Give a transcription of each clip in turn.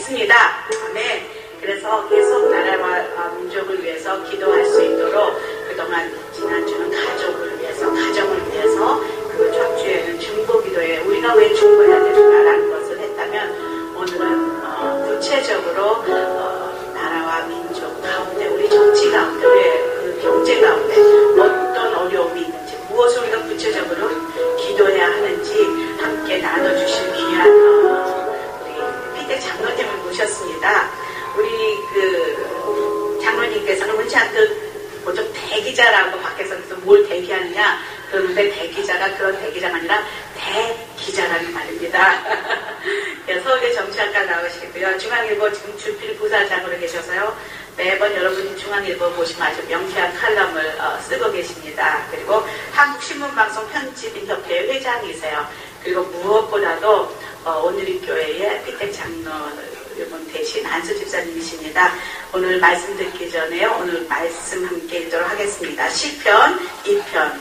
믿습니다. 아멘. 그래서 계속 나라와 민족을 위해서 기도할 수 있도록 그동안 지난주는 가족을 위해서, 가정을 위해서, 그리고 전주에는 중보기도에 우리가 왜 중보해야 되는가라는 것을 했다면, 오늘은 구체적으로 나라와 민족 가운데, 우리 정치 가운데, 그 경제 가운데 어떤 어려움이 있는지, 무엇을 우리가 구체적으로 기도해야 하는지 함께 나눠주실 귀한 우리 피대 장로님을 모셨습니다. 우리 그 장로님께서는 문창뜻 보통 대기자라고 밖에서 뭘 대기하느냐 그런데 대기자가 그런 대기자가 아니라 대기자라는 말입니다. 서울대 정치학과 나오시고요. 중앙일보 지금 주필 부사장으로 계셔서요. 매번 여러분이 중앙일보 보시면 아주 명쾌한 칼럼을 쓰고 계십니다. 그리고 한국신문방송 편집인협회 회장이세요. 그리고 무엇보다도 오늘의 교회의 피택 장로분 대신 한수 집사님이십니다. 오늘 말씀 듣기 전에 오늘 말씀 함께 읽도록 하겠습니다. 시편 2편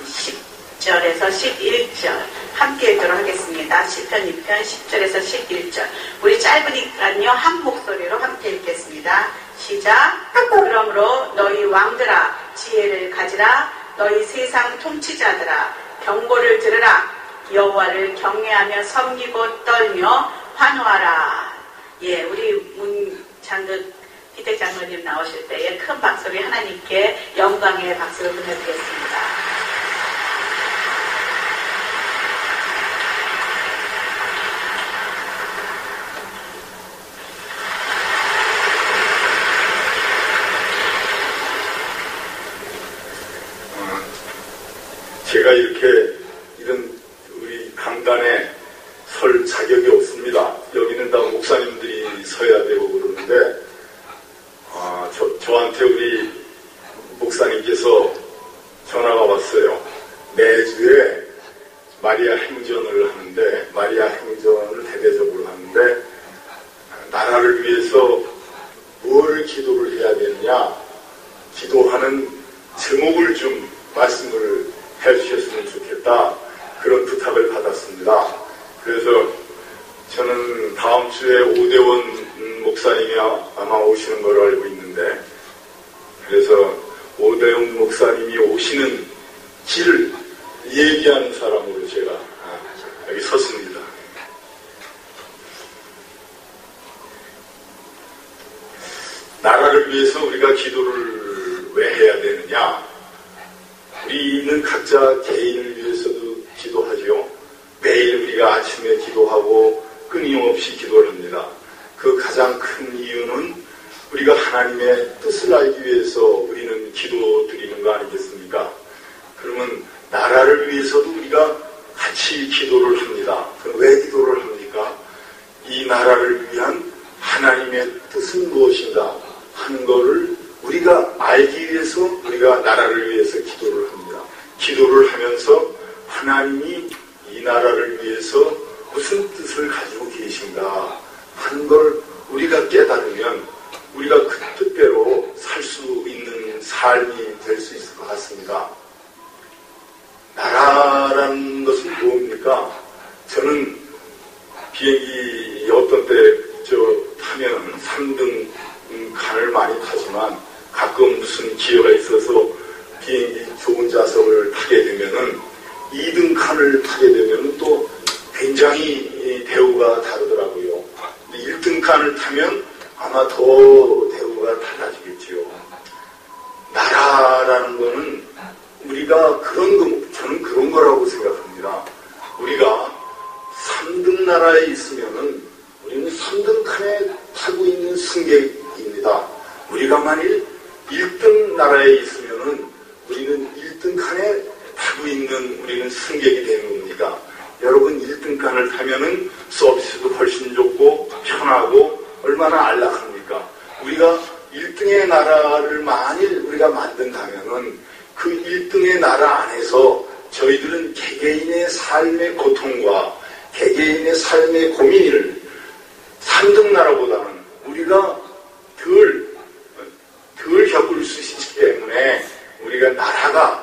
10절에서 11절 함께 읽도록 하겠습니다. 시편 2편 10절에서 11절 우리 짧으니까요 한 목소리로 함께 읽겠습니다. 시작. 그러므로 너희 왕들아 지혜를 가지라. 너희 세상 통치자들아 경고를 들으라. 여호와를 경외하며 섬기고 떨며 환호하라. 예, 우리 문창극 피택 장로님 나오실 때에 큰 박수를 하나님께 영광의 박수를 보내드리겠습니다. 제가 이렇게 이런 우리 강단에 설 자격이 없습니다. 여기는 다 목사님들이 서야 되고 그러는데 저한테 우리 목사님께서 전화가 왔어요. 매주에 마리아 행전을 하는데 마리아 행전을 대대적으로 하는데 나라를 위해서 뭘 기도를 해야 되느냐 기도하는 제목을 좀 말씀을 해주셨으면 좋겠다 그런 부탁을 받았습니다. 그래서 저는 다음 주에 오대원 목사님이 아마 오시는 걸로 알고 있는데 그래서 오대원 목사님이 오시는 길을 얘기하는 사람으로 제가 여기 섰습니다. 나라를 위해서 우리가 기도를 왜 해야 되느냐? 우리는 각자 개인을 위해서도 기도하죠. 매일 우리가 아침에 기도하고 끊임없이 기도를 합니다. 그 가장 큰 이유는 우리가 하나님의 뜻을 알기 위해서 우리는 기도 드리는 거 아니겠습니까? 그러면 나라를 위해서도 우리가 같이 기도를 합니다. 그럼 왜 기도를 합니까? 이 나라를 위한 하나님의 뜻은 무엇인가 하는 것을 우리가 알기 위해서 우리가 나라를 위해서 기도를 합니다. 기도를 하면서 하나님이 이 나라를 위해서 무슨 뜻을 가지고 계신가 하는 걸 우리가 깨달으면 우리가 그 뜻대로 살 수 있는 삶이 될 수 있을 것 같습니다. 나라라는 것은 뭡니까? 저는 비행기 어떤 때 타면 3등 칸을 많이 타지만 가끔 무슨 기회가 있어서 비행기 좋은 좌석을 타게 되면은 2등 칸을 타게 되면은 또 굉장히 대우가 다르더라고요. 1등 칸을 타면 아마 더 대우가 달라지겠지요. 나라라는 거는 우리가 저는 그런 거라고 생각합니다. 우리가 3등 나라에 있으면은 우리는 3등 칸에 타고 있는 승객입니다. 우리가 만일 1등 나라에 있으면은 우리는 1등 칸에 타고 있는 우리는 승객이 되는 겁니다. 여러분 1등 칸을 타면은 서비스도 훨씬 좋고 편하고 얼마나 안락합니까? 우리가 1등의 나라를 만일 우리가 만든다면은 그 1등의 나라 안에서 저희들은 개개인의 삶의 고통과 개개인의 삶의 고민을 3등 나라보다는 우리가 덜 겪을 수 있기 때문에 우리가 나라가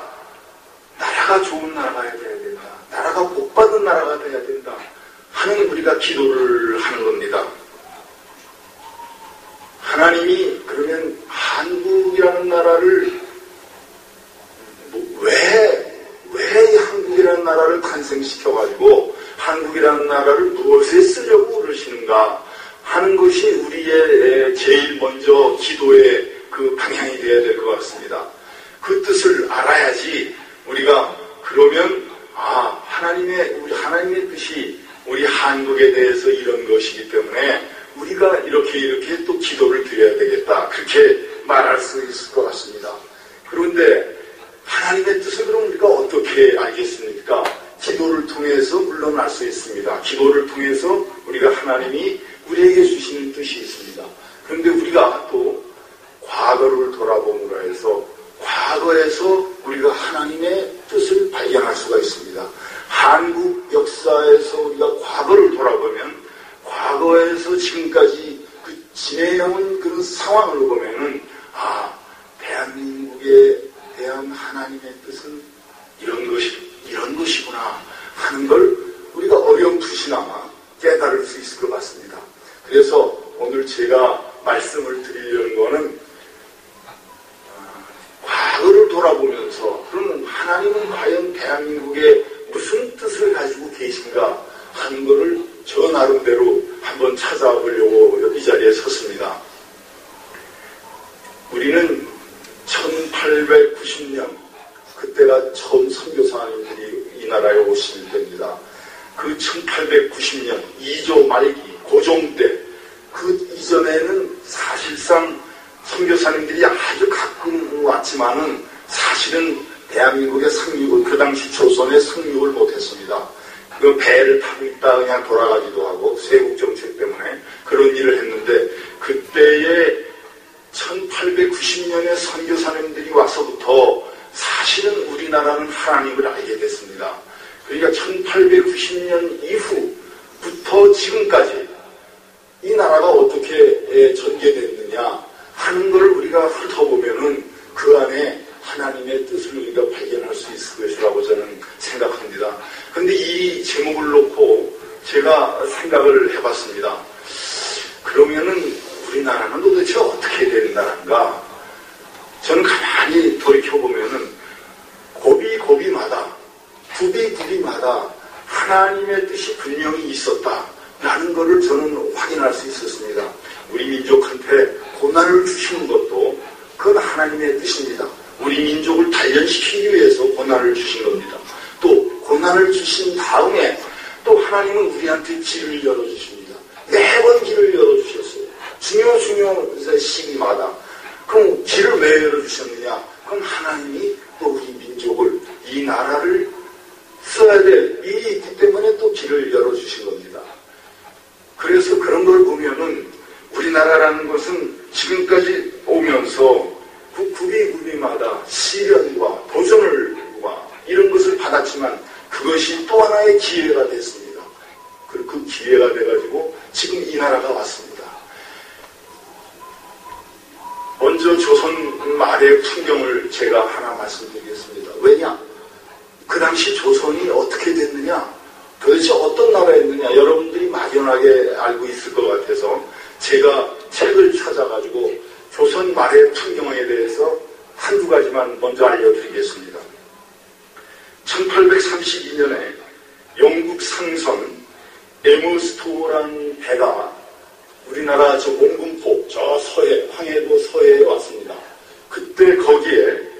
좋은 나라가 돼야 된다. 나라가 복받은 나라가 돼야 된다. 하는 우리가 기도를 하는 겁니다. 한국이라는 나라를 왜 한국이라는 나라를 탄생시켜가지고 한국이라는 나라를 무엇에 쓰려고 그러시는가 하는 것이 우리의 제일 먼저 기도의 그 방향이 되어야 될 것 같습니다. 그 뜻을 알아야지 우리가 그러면 하나님의 뜻이 우리 한국에 대해서 이런 것이기 때문에 우리가 이렇게 또 기도를 드려야 되겠다. 그렇게 말할 수 있을 것 같습니다. 그런데 하나님의 뜻을 그럼 우리가 어떻게 알겠습니까? 기도를 통해서 물론 알 수 있습니다. 기도를 통해서 우리가 하나님이 우리에게 주시는 뜻이 있습니다. 그런데 우리가 또 과거를 돌아보므로 해서 과거에서 우리가 하나님의 뜻을 발견할 수가 있습니다. 한국 역사에서 우리가 과거를 돌아보면 과거에서 지금까지 그 지내온 그런 상황을 보면은 대한민국에 대한 하나님의 뜻은 이런 것이구나 하는 걸 우리가 어렴풋이나마 깨달을 수 있을 것 같습니다. 그래서 오늘 제가 말씀을 드리려는 거는 과거를 돌아보면서 그러면 하나님은 과연 대한민국에 무슨 뜻을 가지고 계신가 하는 것을 저 나름대로 한번 찾아보려고 이 자리에 섰습니다. 우리는 1890년 그때가 처음 선교사님들이 이 나라에 오실 때입니다. 그 1890년 2조 말기 고종 때 그 이전에는 사실상 선교사님들이 아주 가끔 왔지만은 사실은 대한민국의 상륙을 그 당시 조선에 상륙을 못했습니다. 그 배를 타고 있다 그냥 돌아가기도 하고 세국 정책 때문에 그런 일을 했는데 그때에 1890년에 선교사님들이 와서부터 사실은 우리나라는 하나님을 알게 됐습니다. 그러니까 1890년 이후부터 지금까지 이 나라가 어떻게 전개됐느냐 하는 걸 우리가 훑어보면은 그 안에 하나님의 뜻을 우리가 발견할 수 있을 것이라고 저는 생각합니다. 그런데 이 제목을 놓고 제가 생각을 해봤습니다. 그러면은 우리나라는 도대체 어떻게 되는 나라인가? 저는 가만히 돌이켜보면은 고비마다 구비마다 하나님의 뜻이 분명히 있었다라는 것을 저는 확인할 수 있었습니다. 우리 민족한테 고난을 주시는 것도 그건 하나님의 뜻입니다. 우리 민족을 단련시키기 위해서 고난을 주신 겁니다. 또 고난을 주신 다음에 또 하나님은 우리한테 길을 열어주십니다. 매번 길을 열어주셨어요. 중요한 시기마다. 그럼 길을 왜 열어주셨느냐? 그럼 하나님이 또 우리 민족을, 이 나라를 써야 될 일이 있기 때문에 또 길을 열어주신 겁니다. 그래서 그런 걸 보면은 우리나라라는 것은 지금까지 오면서 그 구비마다 시련과 도전과 이런 것을 받았지만 그것이 또 하나의 기회가 됐습니다. 그 기회가 돼가지고 지금 이 나라가 왔습니다. 먼저 조선 말의 풍경을 제가 하나 말씀드리겠습니다. 왜냐? 그 당시 조선이 어떻게 됐느냐? 도대체 어떤 나라였느냐? 여러분들이 막연하게 알고 있을 것 같아서 제가 책을 찾아가지고 조선 말의 풍경에 대해서 한두 가지만 먼저 알려드리겠습니다. 1832년에 영국 상선 에머스토라는 배가 우리나라 저 몽군포, 저 서해, 황해도 서해에 왔습니다. 그때 거기에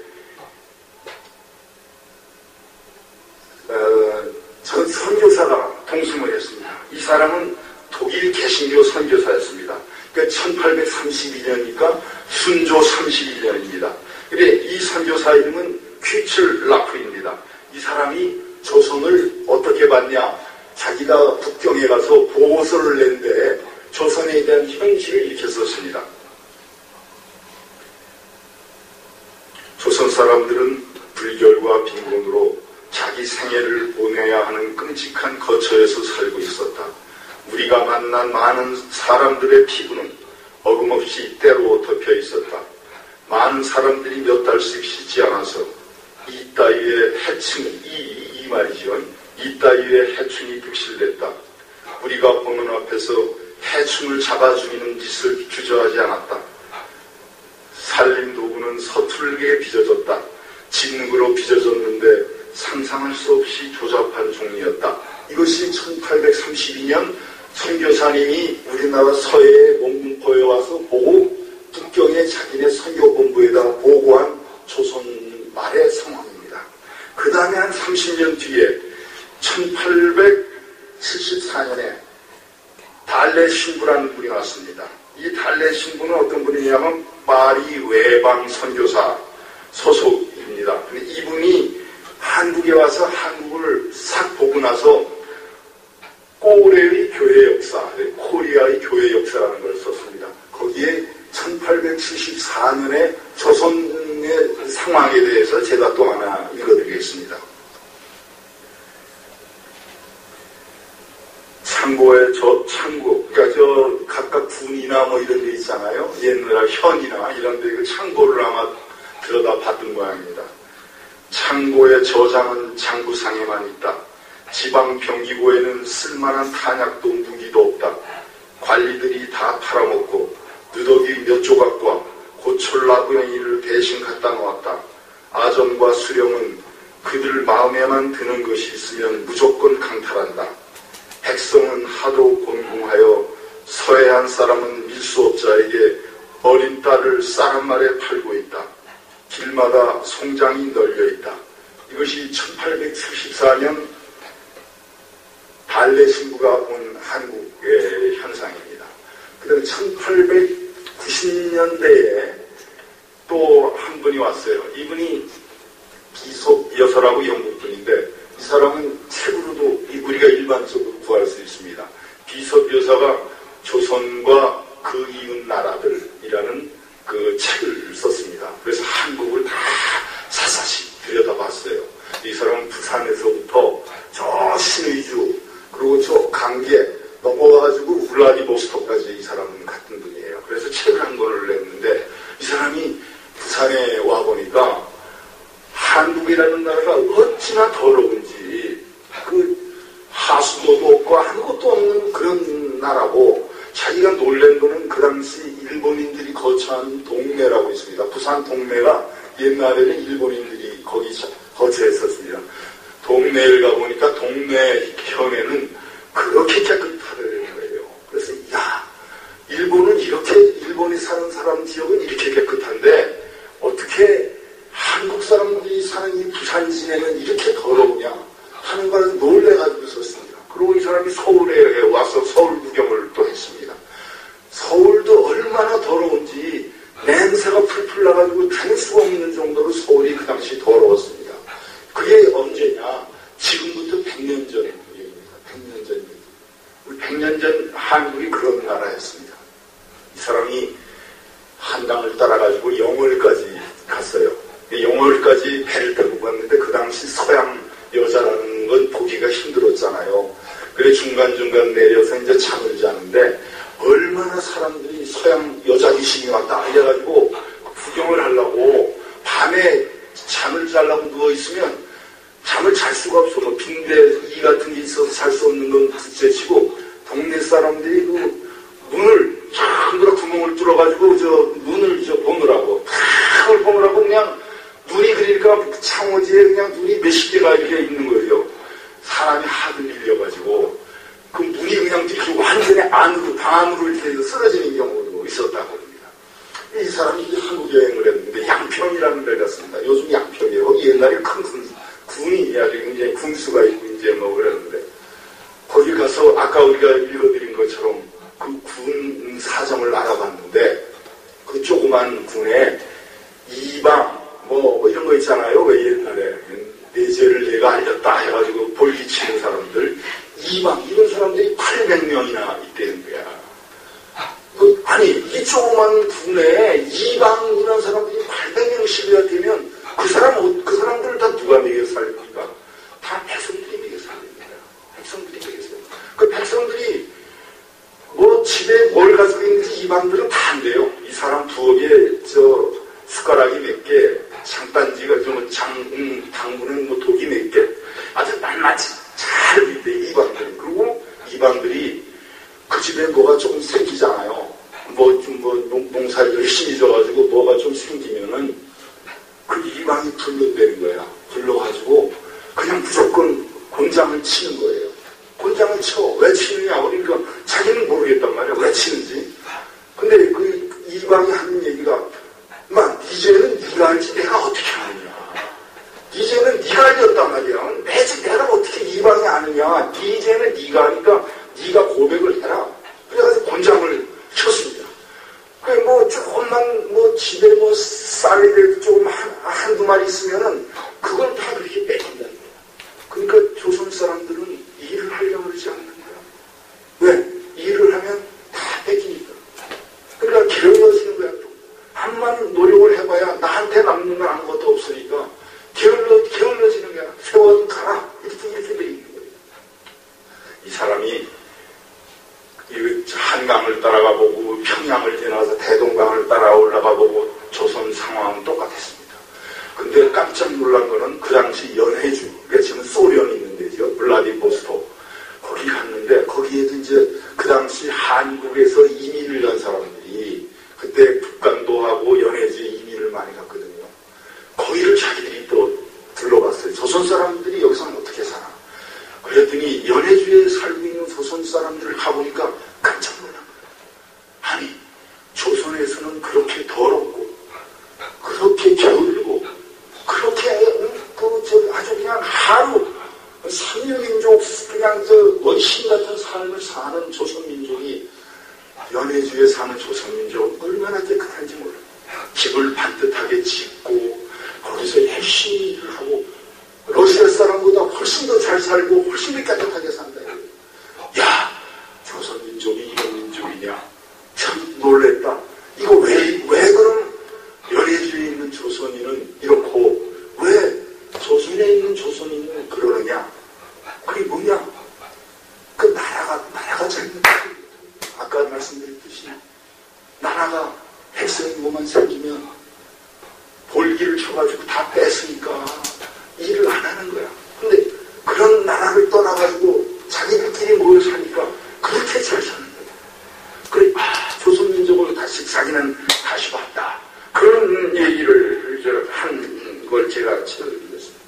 전 선교사가 동승을 했습니다. 이 사람은 독일 개신교 선교사였습니다. 그러니까 1832년이니까 순조 31년입니다. 근데 이 선교사 이름은 퀴츠 라프입니다. 이 사람이 조선을 어떻게 봤냐? 자기가 북경에 가서 보고서를 낸데 조선에 대한 현실을 이렇게 썼습니다. 조선 사람들은 불결과 빈곤으로 자기 생애를 보내야 하는 끔찍한 거처에서 살고 있었다. 우리가 만난 많은 사람들의 피부는 어김없이 때로 덮여 있었다. 많은 사람들이 몇 달씩 쉬지 않아서 이 따위의 해충이, 이 말이죠. 이 따위의 해충이 득실됐다. 우리가 보는 앞에서 해충을 잡아 죽이는 짓을 주저하지 않았다. 살림 도구는 이분은 서툴게 빚어졌다. 진흙으로 빚어졌는데 상상할 수 없이 조잡한 종이었다. 이것이 1832년 선교사님이 우리나라 서해의 몽군포에 와서 보고 북경에 자기네 선교본부에다 보고한 조선 말의 상황입니다. 그 다음에 한 30년 뒤에 1874년에 달래 신부라는 분이 왔습니다. 이 달래 신부는 어떤 분이냐면 파리 외방 선교사 소속입니다. 근데 이분이 한국에 와서 한국을 싹 보고 나서 꼬레의 교회 역사, 코리아의 교회 역사라는 걸 썼습니다. 거기에 1874년에 조선의 상황에 대해서 제가 또 하나 읽어드리겠습니다. 창고에 창고, 그러니까 각각 군이나 뭐 이런 데 있잖아요. 옛날 현이나 이런 데 그 창고를 아마 들여다 봤던 모양입니다. 창고의 저장은 장부상에만 있다. 지방 병기고에는 쓸만한 탄약도 무기도 없다. 관리들이 다 팔아먹고 누더기 몇 조각과 고철나무이를 대신 갖다 놓았다. 아전과 수령은 그들 마음에만 드는 것이 있으면 무조건 강탈한다. 백성은 하도 곤궁하여 서해안 사람은 밀수업자에게 어린 딸을 싼 말에 팔고 있다. 길마다 송장이 널려있다. 이것이 1874년 달래 신부가 본 한국의 현상입니다. 그 다음에 1890년대에 또 한 분이 왔어요. 이분이 비숍 여서라고 영국 분인데 이 사람은 책으로도 우리가 일반적으로 구할 수 있습니다. 비숍 여서가 조선과 그 이웃 나라들이라는 그 책을 썼습니다. 그래서 한국을 다 사사시 들여다봤어요. 이 사람은 부산에서부터 저 신의주 그리고 저 강계 넘어가가지고 울라디보스토크까지 이 사람은 같은 분이에요. 그래서 책을 한 권을 냈는데 이 사람이 부산에 와보니까 한국이라는 나라가 어찌나 더러운지 그 하수도도 없고 아무것도 없는 그런 나라고 자기가 놀란 거는 그 당시 일본인들이 거처한 동네라고 있습니다. 부산 동네가 옛날에는 일본인들이 거기 거처했었습니다. 동네를 가보니까 동네 현에는 그렇게 깨끗하다는 거예요. 그래서 야, 일본은 이렇게 일본에 사는 사람 지역은 이렇게 깨끗한데 어떻게 한국 사람들이 사는 이 부산 시내는 이렇게 더러우냐 하는 걸 놀래가지고 썼습니다. 그리고 이 사람이 서울에 와서 서울 구경을 또 했습니다. 서울도 얼마나 더러운지 냄새가 풀풀 나가지고 다닐 수가 없는 정도로 서울이 그 당시 더러웠습니다. 그게 언제냐? 지금부터 100년 전 얘기입니다. 100년 전 얘기. 100년 전 한국이 그런 나라였습니다. 이 사람이 한강을 따라가지고 영월까지 갔어요. 영월까지 배를 타고 갔는데 그 당시 서양 여자라는 건 보기가 힘들었잖아요. 그래 중간중간 내려서 이제 잠을 자는데 얼마나 사람들이 서양 여자 귀신이 왔다 이래가지고 구경을 하려고 밤에 잠을 자려고 누워있으면 잠을 잘 수가 없어. 뭐 빈대 이 같은 게 있어서 잘 수 없는 건 둘째치고 동네 사람들이 그 문을 전부 구멍을 뚫어가지고 저 눈을 저 보느라고 그걸 보느라고 그냥 눈이 그러니까 창호지에 그냥 눈이 몇십 개가 이렇게 있는 거예요. 사람이 하도 밀려가지고 그 문이 그냥 이렇게 완전히 안으로 방으로 이렇게 쓰러지는 경우도 있었다고 합니다. 이 사람이 한국 여행을 했는데 양평이라는 데를 갔습니다. 요즘 양평이에요. 거기 옛날에 큰 군이 아주 굉장히 군수가 있고 이제 뭐 그랬는데 거기 가서 아까 우리가 읽어드린 것처럼 그 군 사정을 알아봤는데 그 조그만 군에 이방 뭐 이런 거 있잖아요. 왜 옛날에 내 죄를 내가 알렸다 해가지고 볼기치는 사람들 이방 이런 사람들이 800명이나 있다는 거야. 아니 이 조그만 군에 이방 이런 사람들이 800명씩이나 되면 그 사람들을 다 누가 먹여 살립니까? 다 백성들이 먹여 살립니다. 백성들이 먹여 살립니다. 그 백성들이 뭐 집에 뭘 가지고 있는지 이방들은 다 안 돼요. 이 사람 부엌에 저 숟가락이 몇 개, 장단지가 좀 당분은 뭐 독이 몇 개, 아주 낱낱이 잘 있대 이방들이. 그리고 이방들이 그 집에 뭐가 조금 생기잖아요. 농사를 열심히 져가지고 뭐가 좀 생기면은 이방이 불러대는 거야. 불러가지고 그냥 무조건 곤장을 치는 거예요. 곤장을 쳐. 왜 치느냐? 그러니까 자기는 모르겠단 말이야. 왜 치는지. 근데 그 이방이 하는 얘기가 막 이제는 네가 알지 내가 어떻게 아느냐. 이제는 네가 알렸단 말이야. 매주 내가 어떻게 이방이 아느냐. 이제는 네가 아니까 네가 고백을 해라. 그래가지고 곤장을 쳤습니다. 그래 뭐 조금만 뭐 집에 뭐 쌀이라도 조금 한두 마리 있으면은 그건 다 그렇게 뺏긴다. 그러니까 조선 사람들은 일을 하려고 그러지 않는 거야. 왜? 일을 하면 다 뺏기니까. 그러니까 게을러지는 거야. 한만 노력을 해봐야 나한테 남는 건 아무것도 없으니까 게을러지는 거야. 세월은 가라. 이렇게 돼 있는 거예요. 이 사람이 한강을 따라가 보고 평양을 지나서 대동강을 따라 올라가 보고 조선 상황은 똑같았습니다. 근데 깜짝 놀란 거는 그 당시 연해주, 그러니까 지금 소련이 있는 데죠. 블라디보스토크. 거기 갔는데 거기에도 이제 그 당시 한국에서 이민을 간 사람들이 그때 북간도하고 연해주에 이민을 많이 갔거든요. 거기를 자기들이 또 둘러봤어요. 조선 사람들이 여기서는 어떻게 사나. 그랬더니 연해주에 살고 있는 조선 사람들을 가보니까 깜짝 놀란 거예요. 아니 조선에서는 그렇게 더럽고 그렇게 게을르고 그렇게 아주 그냥 하루 삼류민족 그냥 원신 같은 삶을 사는 조선민족이 연해주에 사는 조선민족은 얼마나 깨끗한지 몰라요. 집을 반듯하게 짓고 거기서 열심히 일을 하고 러시아 사람보다 훨씬 더 잘 살고 훨씬 더 깨끗하게 산다. 야, 조선민족이 이런 민족이냐? 참 놀랬다. 이거 왜 그럼 연해주에 있는 조선인은 이렇고 왜 조선에 있는 조선인은 그러느냐? 그게 뭐냐? 그 나라가 잘못된 아까 말씀드렸듯이 나라가 백성이 뭐만 생기면 볼기를 쳐가지고 다 뺐으니까 일을 안 하는 거야. 근데 그런 나라를 떠나가지고 자기들끼리 모여 사니까 그렇게 잘 사는 거야. 그래, 조선민족을 다시 자기는 다시 봤다. 그런 얘기를 한 걸 제가 치러드리겠습니다.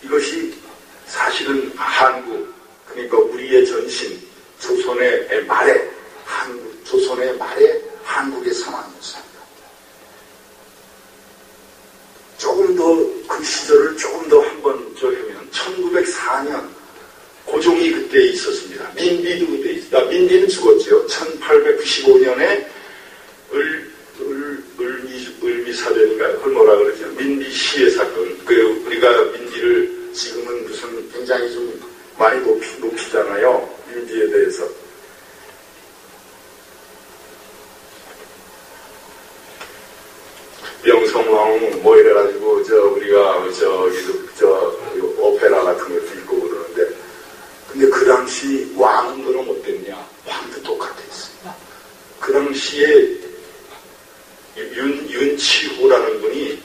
이것이 사실은 한국, 그러니까 우리의 전신, 조선의 말에 한국의 상황이었습니다. 조금 더 그 시절을 조금 더 한번 해면 1904년 고종이 그때 있었습니다. 민비도 그때 있었다. 민비는 죽었죠. 1895년에 을미사변인가 그걸 뭐라 그러죠. 민비 시해 사건. 우리가 민비를 지금은 무슨 굉장히 좀 많이 높이잖아요. 민비에 대해서. 명성황후 뭐 이래가지고 우리가 오페라 같은 것도 있고 그러는데 근데 그 당시 왕은 그럼 어땠냐? 왕도 똑같았어요. 그 당시에 윤치호라는 분이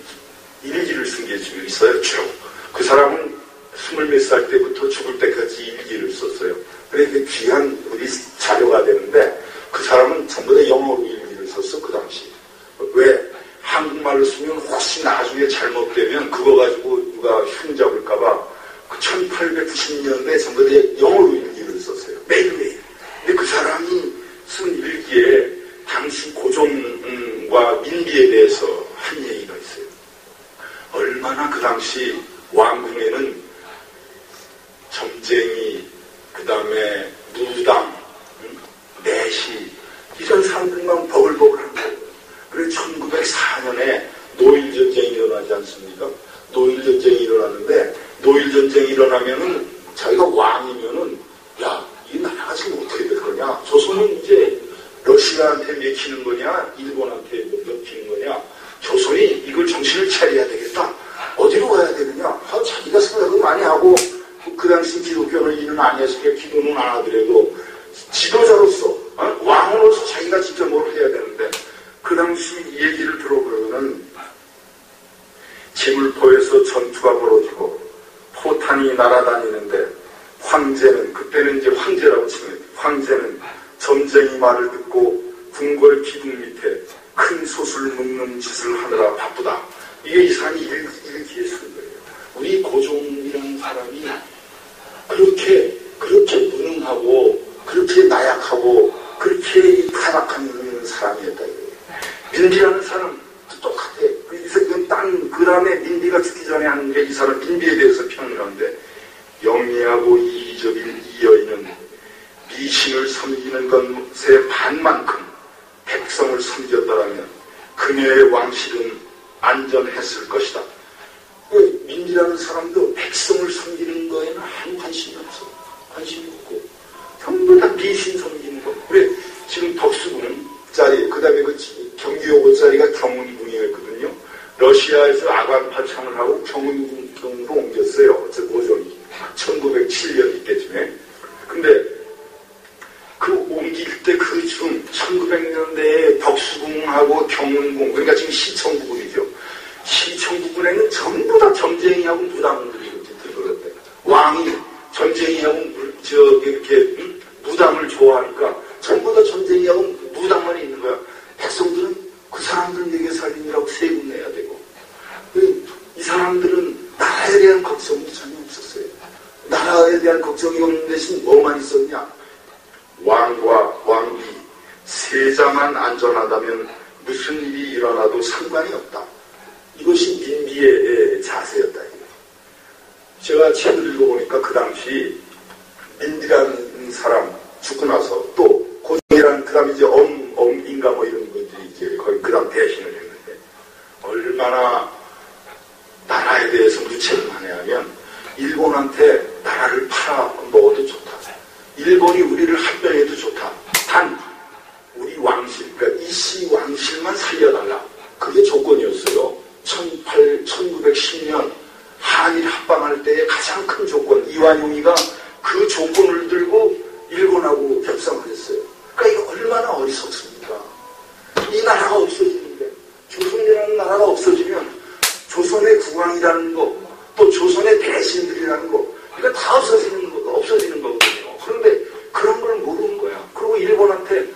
일기를 쓴 게 있어요. 쭉. 그 사람은 20몇 살 때부터 죽을 때까지 일기를 썼어요. 그래 귀한 우리 자료가 되는데 그 사람은 전부 다 영어로 일기를 썼어. 그 당시. 왜? 한국말로 쓰면 혹시 나중에 잘못되면 그거 가지고 누가 흉잡을까봐 1890년대에 전부 다 영어로 일기를 썼어요. 매일매일. 근데 그 사람이 쓴 일기에 당시 고종과 민비에 대해서 한 얘기가 있어요. 얼마나 그 당시 왕궁에는 점쟁이, 그 다음에 무당, 내시 이런 사람들만 버글버글한 거예요. 그래서 1904년에 노일전쟁이 일어나지 않습니까? 노일전쟁이 일어나는데 노일전쟁이 일어나면은 자기가 왕이면은 야, 이 나라가 지금 어떻게 될 거냐? 조선은 이제 러시아한테 맥히는 거냐? 일본한테 맥히는 거냐? 조선이 이걸 정신을 차려야 되겠다. 어디로 가야 되느냐? 자기가 생각을 많이 하고 그 당시 기독교는 이는 아니었으니까 기도는 안 하더라도 지도자로서 왕으로서 자기가 진짜 뭘 해야 되는데 그 당시 얘기를 들어보면은 지물포에서 전투가 벌어지고 포탄이 날아다니는데 황제는 그때는 이제 황제라고 치면 황제는 점쟁이 말을 듣고 궁궐 기둥 밑에 큰 솥을 묻는 짓을 하느라 바쁘다. 이게 이 사람이 일기에 쓴 거예요. 우리 고종이라는 사람이 그렇게 무능하고, 그렇게 나약하고, 그렇게 타락한 사람이었다. 민비라는 사람 똑같아. 그 다음에 민비가 죽기 전에 하는 게 이 사람 민비에 대해서 평을 하는데, 영리하고 이기적인 이 여인은 미신을 섬기는 것의 반만큼 백성을 섬겼더라면 그녀의 왕실은 안전했을 것이다. 민비라는 사람도 백성을 섬기는 거에는 아무 관심이 없어. 관심이 없고 전부 다 미신 섬기는 거. 그래 지금 덕수궁 자리, 그 다음에 그 경기여고 자리가 경운궁이었거든요. 러시아에서 아관 파창을 하고 경운궁으로 옮겼어요. 저 고종이 1907년 이때쯤에. 근데 그 옮길 때 그중 1900년대에 덕수궁하고 경운궁, 그러니까 지금 시청 부근이죠. 시청 부근에는 전부 다 점쟁이하고 무당들이 이렇게 들어갔대. 왕이 점쟁이하고 이렇게 무당을 좋아하니까 전부 다 점쟁이하고 무당만 있는 거야. 백성들은 그 사람들 먹여 살리느라고 세금 내야 되고. 이 사람들은 나라에 대한 걱정이 전혀 없었어요. 나라에 대한 걱정이 없는 대신 뭐만 있었냐? 왕과 왕비, 세자만 안전하다면 무슨 일이 일어나도 상관이 없다. 이것이 민비의 자세였다. 제가 책을 읽어보니까 그 당시 민비라는 사람 죽고 나서 또 고종이라는 그 다음에 이제 엄인가 뭐 이런 분들이 이제 거의 그 다음 대신을 했는데 얼마나 나라에 대해서 무책임하냐 하면 일본한테 나라를 팔아 먹어도 좋다. 일본이 우리를 합병해도 좋다. 단 우리 왕실, 그러니까 이씨 왕실만 살려달라. 그게 조건이었어요. 1910년 한일 합방할 때의 가장 큰 조건, 이완용이가 그 조건을 들고 일본하고 협상을 했어요. 그러니까 이거 얼마나 어리석습니까? 이 나라가 없어지는데, 조선이라는 나라가 없어지면 조선의 국왕이라는 거, 또 조선의 대신들이라는 거, 이거 다 없어지는 거거든요. 그런데 그런 걸 모르는 거야. 그리고 일본한테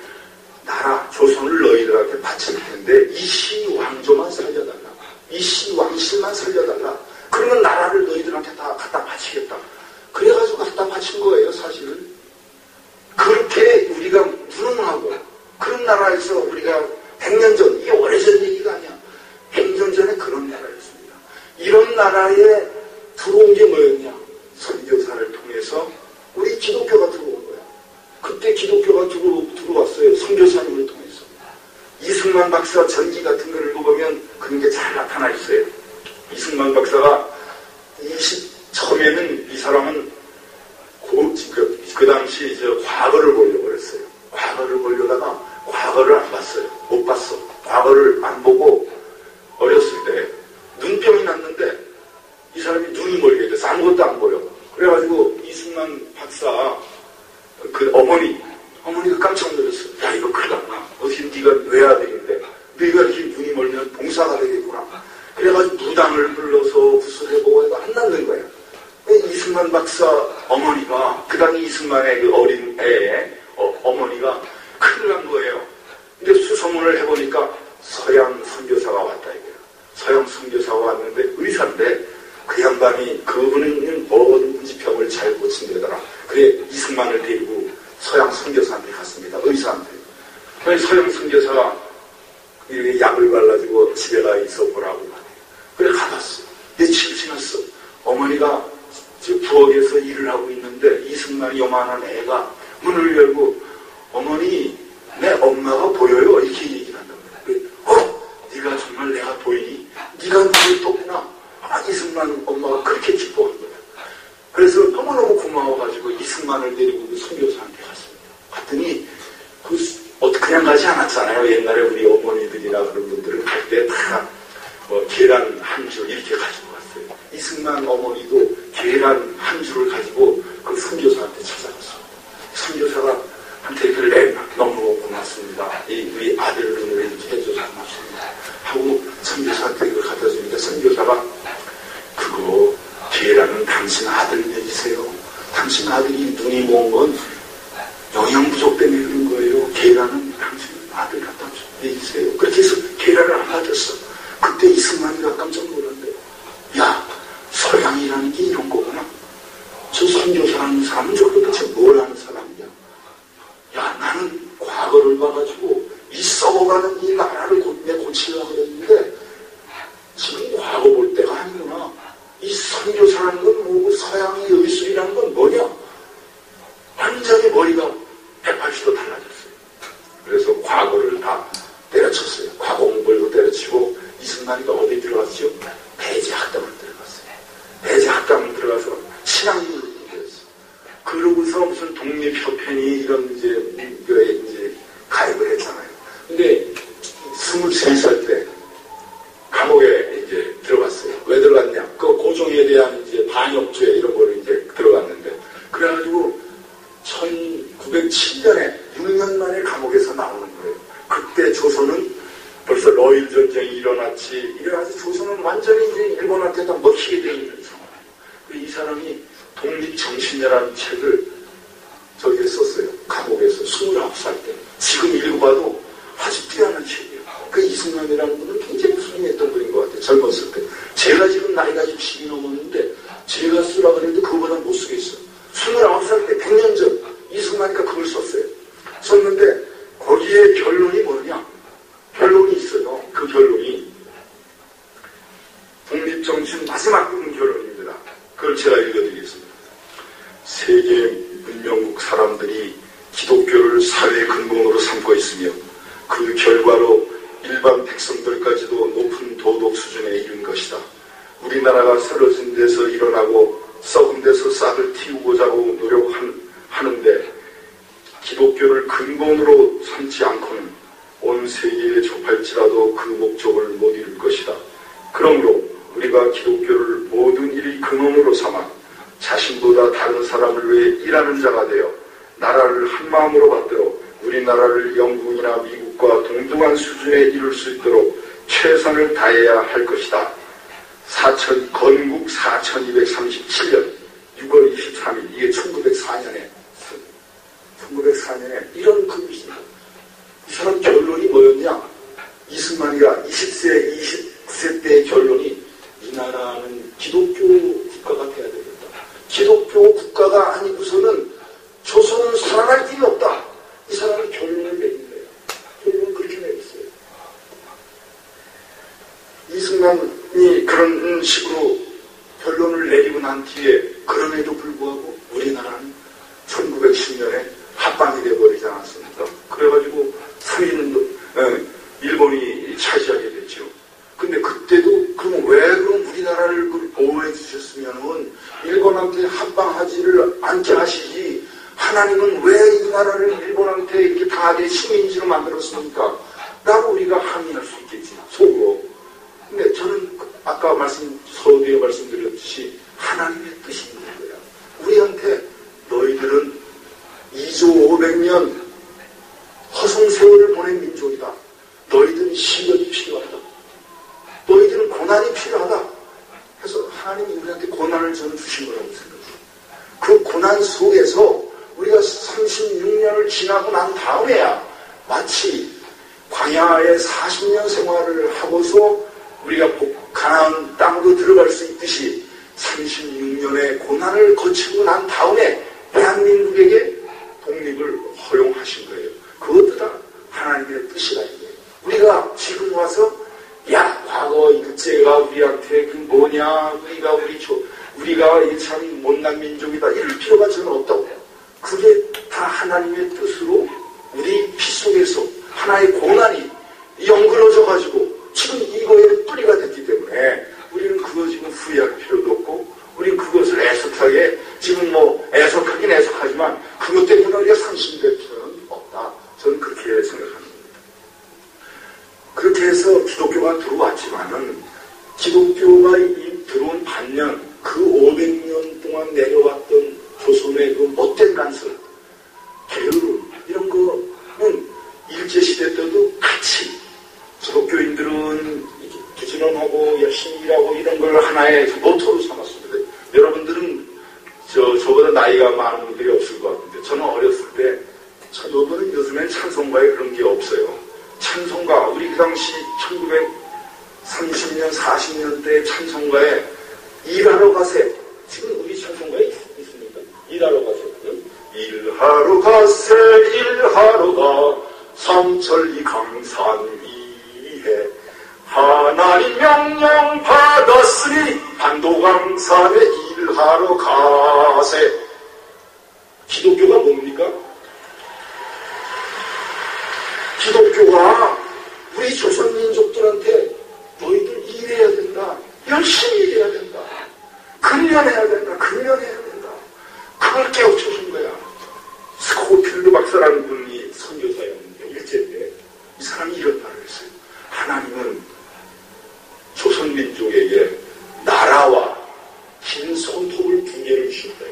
나라, 조선을 너희들한테 바칠 텐데 이씨 왕조만 살려달라. 이씨 왕실만 살려달라. 그러면 나라를 너희들한테 다 갖다 바치겠다. 그래가지고 갖다 바친 거예요, 사실은. 그렇게 우리가 무능하고 그런 나라에서 우리가 100년 전, 이게 오래전 얘기가 아니야. 100년 전에 그런 나라였습니다. 이런 나라에 들어온 게 뭐였냐? 선교사를 통해서 우리 기독교가 들어온 거야. 그때 기독교가 들어왔어요. 선교사님을 통해서. 이승만 박사 전기 같은 걸 읽어보면 그런 게 잘 나타나 있어요. 이승만 박사가 처음에는 이 사람은 그 당시 과거를 보려고 그랬어요. 과거를 보려다가 과거를 안 봤어요. 못 봤어. 과거를 안 보고 어렸을 때 눈병이 났는데 이 사람이 눈이 멀게 돼서 아무것도 안 보여. 그래가지고 이승만 박사 그 어머니가 깜짝 놀랐어. 야, 이거 큰일 났나? 어떻게 네가 외아들인데 네가 이렇게 눈이 멀면 봉사가 되겠구나. 그래가지고 무당을 불러서 구슬해보고 해도 안 낫는 거야. 이승만 박사 어머니가 그 당시 이승만의 그 어린 애의 어머니가 큰일 난 거예요. 근데 수소문을 해보니까 서양 선교사가 왔다 이거야. 서양 선교사가 왔는데 의사인데 그 양반이 그분은 뭐든지 병을 잘 고친다더라. 그래 이승만을 데리고 서양 선교사한테 갔습니다. 의사한테. 그래서 서양 선교사가 이렇게 약을 발라주고 집에 가 있어 보라고 하네. 그래 가봤어. 며칠 지났어. 어머니가 부엌에서 일을 하고 있는데 이승만이 요만한 애가 문을 열고 어머니 내 엄마가 보여요 이렇게 얘기를 한단 말이야. 네가 정말 내가 보이니? 네가 누굴 떴구나. 이승만 엄마가 그렇게 기뻐한 거야. 그래서 너무너무 고마워가지고 이승만을 데리고 그 선교사한테 갔습니다. 갔더니 그냥 가지 않았잖아요. 옛날에 우리 어머니들이나 그런 분들은 갈 때 다 계란 한 줄 이렇게 가지고 갔어요. 이승만 어머니도 계란 한 줄을 가지고 그 선교사한테 찾아갔습니다. 선교사가 한테 그래 너무 고맙습니다. 우리 아들을 이렇게 해줘서 고맙습니다. 하고 선교사한테 이걸 갖다 주니까 선교사가 그거 계란은 당신 아들 먹이세요. 당신 아들이 눈이 먼 건 영양 부족 때문에 그런 거예요. 계란은 당신 아들 갖다 먹이세요. 그렇게 해서 계란을 안 받았어. 그때 이승만이가 깜짝 놀랐는데, 야, 서양이라는 게 이런 거구나. 저 선교사라는 사람은 저 도대체 뭘 하는 사람이냐. 야, 나는 과거를 봐가지고 이 썩어가는 이 나라를 고치려고 그랬는데 지금 과거 볼 때가 아니구나. 이 선교사라는 건 뭐고 서양의 의술이라는 건 뭐냐. 완전히 머리가 180도 달라졌어요. 그래서 과거를 다 때려쳤어요. 과거 공부를 때려치고 이승만이가 어디 들어갔죠? 배제학당을 들어갔어요. 배제학당을 들어가서 신앙을 얘기했어요. 그러고서 무슨 독립협회니 이런 이제 가입을 했잖아요. 근데 23살 때 감옥에 이제 들어갔어요. 왜 들어갔냐? 그 고종에 대한 이제 반역죄 이런 거를 이제 들어갔는데, 그래가지고 1907년에 6년 만에 감옥에서 나오는 거예요. 그때 조선은 벌써 러일 전쟁이 일어났지, 이래가지고 조선은 완전히 이제 일본한테 다 먹히게 되어 있는 상황이에요. 이 사람이 독립정신이라는 책을 저기에 썼어요. 감옥에서 29살 때. 지금 읽어봐도 아주 뛰어난 책이에요. 그 이승만이라는 분은 굉장히 훌륭했던 분인 것 같아요. 젊었을 때. 제가 지금 나이가 60이 넘었는데 제가 쓰라 그래도 그거보다 못 쓰겠어요. 29살 때 100년 전 이승만이가 그걸 썼어요. 썼는데 거기에 결론이 뭐냐? 결론이 있어요. 그 결론이 독립정신 마지막 결론입니다. 그걸 제가 읽어드리겠습니다. 세계 문명국 사람들이 기독교를 사회의 근본으로 삼고 있으며 그 결과로 일반 백성들까지도 높은 도덕 수준에 이른 것이다. 우리나라가 쓰러진 데서 일어나고 썩은 데서 싹을 틔우고자고 노력하는데 기독교를 근본으로 삼지 않고는 온 세계에 좁할지라도 그 목적을 못 이룰 것이다. 그러므로 우리가 기독교를 모든 일의 근원으로 삼아 자신보다 다른 사람을 위해 일하는 자가 되어 나라를 한마음으로 받들어 우리나라를 영국이나 미국과 동등한 수준에 이룰 수 있도록 최선을 다해야 할 것이다. 건국 4237년 6월 23일, 이게 1904년에 이런 글입니다. 이 사람 결론이 뭐였냐? 이승만이가 20세 때의 결론이 이 나라는 기독교 국가가 돼야 되겠다. 기독교 국가가 아니고서는 조선은 살아날 길이 없다. 이 사람은 결론을 내린 거예요. 결론은 그렇게 내렸어요. 이승만이 그런 식으로 결론을 내리고 난 뒤에 그럼에도 불구하고 우리나라는 1910년에 합방이 돼버리지 않았습니까? 그래가지고 서인은 일본이 차지하게 됐죠. 근데 그때도 그럼 왜 그럼 우리나라를 보호해 주셨으면은 일본한테 합방하지를 않게 하시지, 하나님은 왜 이 나라를 일본한테 이렇게 당하게 식민지로 만들었습니까? 라고 우리가 항의할 수 있겠지, 속으로. 근데 저는 아까 서두에 말씀드렸듯이 하나님의 뜻이 있는 거야. 우리한테 너희들은 2조 500년 허송세월을 보낸 민족이다. 너희들은 시련이 필요하다. 너희들은 고난이 필요하다. 그래서 하나님이 우리한테 고난을 저는 주신 거라고 생각해요. 그 고난 속에서 우리가 36년을 지나고 난 다음에야 마치 광야에 40년 생활을 하고서 우리가 가나안 땅으로 들어갈 수 있듯이 36년의 고난을 거치고 난 다음에 대한민국에게 독립을 허용하신 거예요. 그것도 다 하나님의 뜻이라 이거예요. 우리가 지금 와서 야, 과거 일제가 우리한테 그 뭐냐, 우리가 참 못난 민족이다, 이럴 필요가 저는 없다고 해요. 그게 다 하나님의 뜻으로 우리 피 속에서 하나의 고난이 연그러져가지고 지금 이거에 뿌리가 됐기 때문에 우리는 그거 지금 후회할 필요도 없고, 우리는 그것을 애석하게 지금 애석하긴 애석하지만 그것 때문에 우리가 상심될 필요는 없다. 저는 그렇게 생각합니다. 그렇게 해서 기독교가 들어왔지만은 기독교가 들어온 반면 그 500년 동안 내려왔던 조선의 그 못된 간섭, 게으름, 이런 거는 일제시대 때도 같이 기독교인들은 부지런하고 열심히 일하고 이런 걸 하나의 모토로 삼았습니다. 여러분들은 저보다 나이가 많은 분들이 없을 것 같은데, 저는 어렸을 때, 요즘엔 찬송가에 그런 게 없어요. 찬송가, 우리 그 당시 30년, 40년대 찬송가에 일하러 가세. 지금 우리 찬송가에 있습니까? 일하러 가세. 응? 일하러 가세, 일하러 가. 삼천리 강산 위에 하나님 명령 받았으니 반도강산에 일하러 가세. 기독교가 뭡니까? 기독교가 우리 조선민족들한테 너희들 일해야 된다. 열심히 일해야 된다. 근면해야 된다. 근면해야 된다. 그걸 깨우쳐준 거야. 스코필드 박사라는 분이 선교사였는데 일제 때 이 사람이 이런 말을 했어요. 하나님은 조선민족에게 나라와 긴 손톱을 두 개를 주셨다.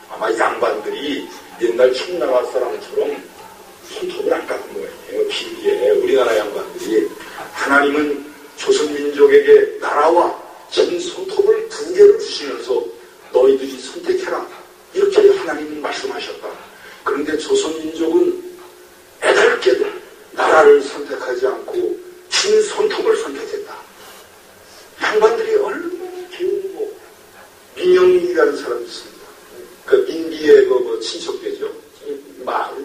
아마 양반들이 옛날 청나라 사람처럼 손톱을 안 깎은 거예요. 길게 우리나라 양반들이. 하나님은 조선민족에게 나라와 긴 손톱을 두 개를 주시면서 너희들이 선택해라. 이렇게 하나님은 말씀하셨다. 그런데 조선민족은 애달게도 나라를 선택하지 않고 긴 손톱을 선택했다. 양반들이 얼마나 게으르고 민영민이라는 사람이 있습니다. 그 민비의 그 친척되죠.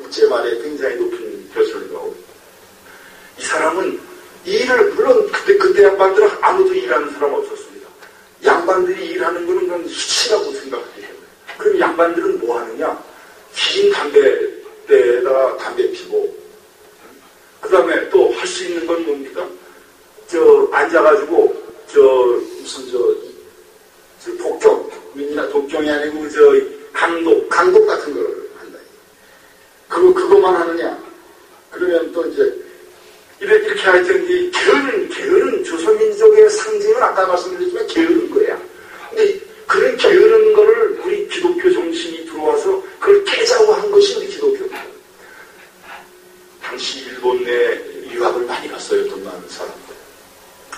일제 말에 굉장히 높은 벼슬을 가고 이 사람은 일을 물론 그때 양반들은 아무도 일하는 사람 없었습니다. 양반들이 일하는 거는 그냥 수치라고 생각해요. 그럼 양반들은 뭐 하느냐? 긴 담배에다가 담배 피고 그 다음에 또 할 수 있는 건 뭡니까? 앉아가지고 무슨 독경이 아니고 강독 같은 걸 한다. 그거만 하느냐? 그러면 또 이제 이렇게 하여튼 이 게으른 조선민족의 상징은 아까 말씀드렸지만 게으른 거야. 근데 그런 게으른 거를 우리 기독교 정신이 들어와서 그걸 깨자고 한 것이 우리 기독교입니다. 당시 일본 내 유학을 많이 갔어요. 돈 많은 사람들.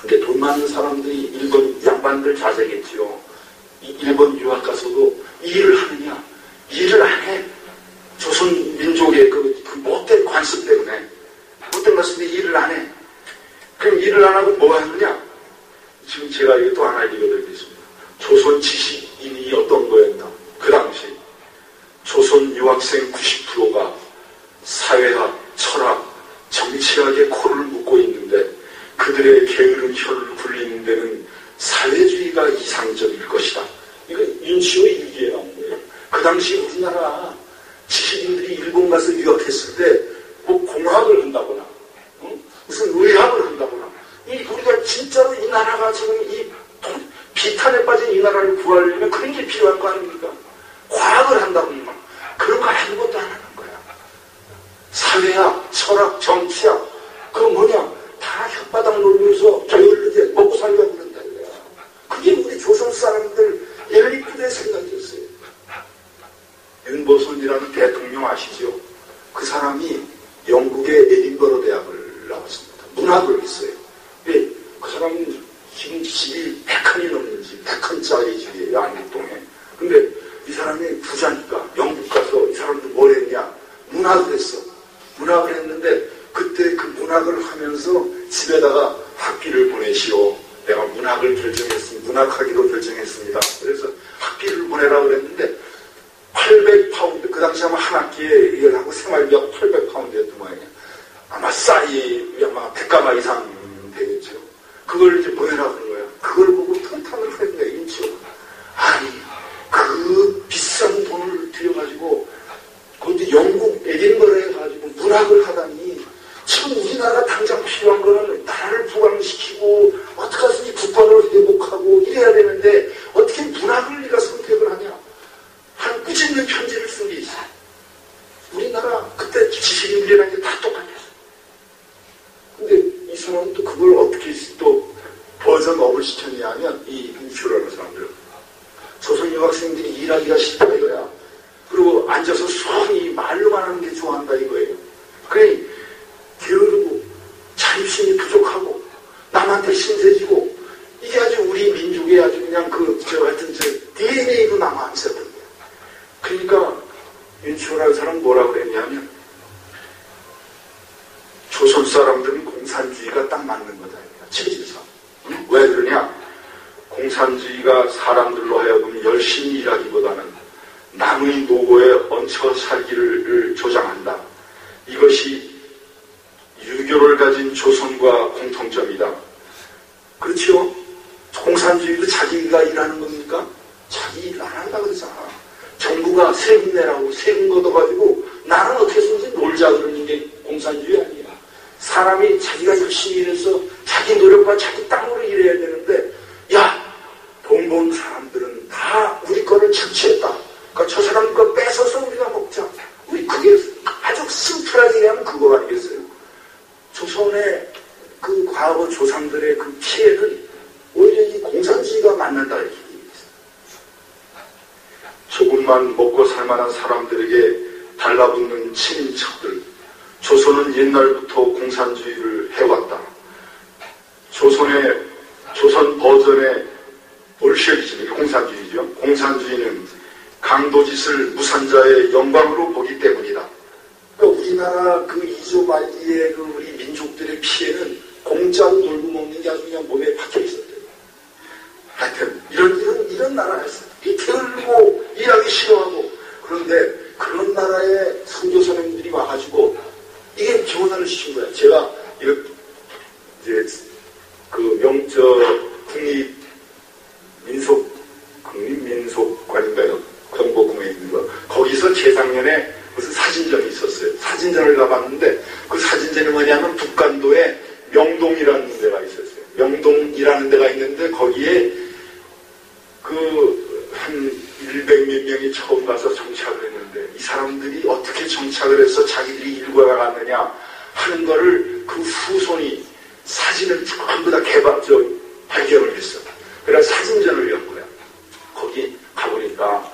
근데 돈 많은 사람들이 일본 양반들 자제겠지요. 일본 유학 가서도 일을 하느냐? 일을 안 해. 조선 민족의 그 못된 관습 때문에 못된 관습 때문에 일을 안 해. 그럼 일을 안 하고 뭐 하느냐? 지금 제가 이거 또 하나 읽어드리겠습니다. 조선 지식인이 어떤 거였나? 그 당시 조선 유학생 90%가 사회학, 철학, 정치학에 코를 묶고 있는데 그들의 게으른 혀를 굴리는 데는 사회주의가 이상적일 것이다. 이거 윤치호 일기에 나온 거예요. 그 당시 우리나라 지식인들이 일본 가서 유학했을 때 뭐 공학을 한다거나 무슨 의학을 한다거나 우리가 진짜로 이 나라가 지금 이 비탄에 빠진 이 나라를 구하려면 그런 게 필요한 거 아닙니까? 과학을 한다거나 그런 거 아무것도 안 하는 거야. 사회학, 철학, 정치학 그거 뭐냐? 다 혓바닥 놀면서 게을르게 먹고 살려고 그런다 이거야. 그게 우리 조선 사람들 엘리트의 생각이었어요. 윤보선이라는 대통령 아시죠? 그 사람이 영국의 에딘버러 대학을 나왔습니다. 문학을 했어요. 근데 그 사람은 지금 집이 100칸이 넘는 집, 100칸짜리 집이에요, 안국동에. 근데 이 사람이 부자니까 영국 가서 이 사람도 뭘 했냐? 문학을 했어. 문학을 했는데 그때 그 문학을 하면서 집에다가 학비를 보내시오. 내가 문학을 결정했습니다. 문학하기로 결정했습니다. 그래서 학비를 보내라고 그랬는데 800파운드, 그 당시 아마 한 학기에 이걸 하고 생활비가 800파운드였던 모양이야. 아마 아마 100가마 이상 되겠죠. 그걸 이제 보내라고 하는 거야. 그걸 보고 통탄을 하는 거야, 인치가. 아니, 그 비싼 돈을 들여가지고, 그것도 영국 에딘버러에 가지고 문학을 하다니, 지금 우리나라 당장 필요한 거는 나라를 부강시키고, 어떻게 하든지 국가를 회복하고 이래야 되는데, 어떻게 문학을 네가 선택을 하냐? 한 꾸짖는 편지를 쓴 게 있어. 우리나라 그때 지식인들이라는 게 다 똑같았어. 근데 이 사람은 또 그걸 어떻게 또 버전업을 시켰냐 하면 이 윤치호라는 사람들. 조선 유학생들이 일하기가 싫다 이거야. 그리고 앉아서 수학이 말로만 하는 게 좋아한다 이거예요. 그래 게으르고 자립심이 부족하고 남한테 신세지고 이게 아주 우리 민족의 아주 그냥 하여튼 DNA로 남아 있었던 거야. 그러니까 윤치호라는 사람은 뭐라고 그랬냐면 조선 사람들은 공산주의가 딱 맞는 거다. 체질상. 응? 공산주의가 사람들로 하여금 열심히 일하기보다는 남의 노고에 얹혀 살기를 조장한다. 이것이 유교를 가진 조선과 공통점이다. 그렇죠? 공산주의도 자기가 일하는 겁니까? 자기 일 안 한다 그러잖아. 정부가 세금 내라고 세금 걷어가지고 나는 어떻게 해서든지 놀자 그러는 게 공산주의 아니야. 사람이 자기가 열심히 일해서 자기 노력과 자기 땅으로 일해야 되는데, 야, 돈 번 사람들은 다 우리 거를 착취했다. 그러니까 저 사람 거 뺏어서 우리가 먹자. 우리 그게 아주 심플하게 얘기하면 그거 아니겠어요? 조선의 그 과거 조상들의 그 피해는 오히려 이 공산주의가 맞는다 이렇게 얘기했어요. 조금만 먹고 살만한 사람들에게 달라붙는 친인척들. 조선은 옛날부터 공산주의를 해왔다. 조선 버전의 볼셰비즘이 공산주의죠. 공산주의는 강도짓을 무산자의 영광으로 보기 때문이다. 그러니까 우리나라 그 이조 말기의 그 우리 민족들의 피해는 공짜로 놀고 먹는 게 아주 그냥 몸에 박혀 있었대요. 하여튼 이런 나라였어요. 게을르고 일하기 싫어하고. 그런데 그런 나라에 선교 선생님들이 와가지고 이게 교훈을 시킨 거야. 제가 이제 국립민속관인가요? 경복궁에 있는 거. 거기서 재작년에 무슨 사진전이 있었어요. 사진전을 가봤는데 그 사진전이 뭐냐면 북간도에 명동이라는 데가 있었어요. 명동이라는 데가 있는데 거기에 한 100몇 명이 처음 가서 정착을 했는데 이 사람들이 어떻게 정착을 해서 자기들이 일과가 갔느냐 하는 거를 그 후손이 사진을 전부 다 발견을 했어. 그래서 사진전을 연 거야. 거기 가보니까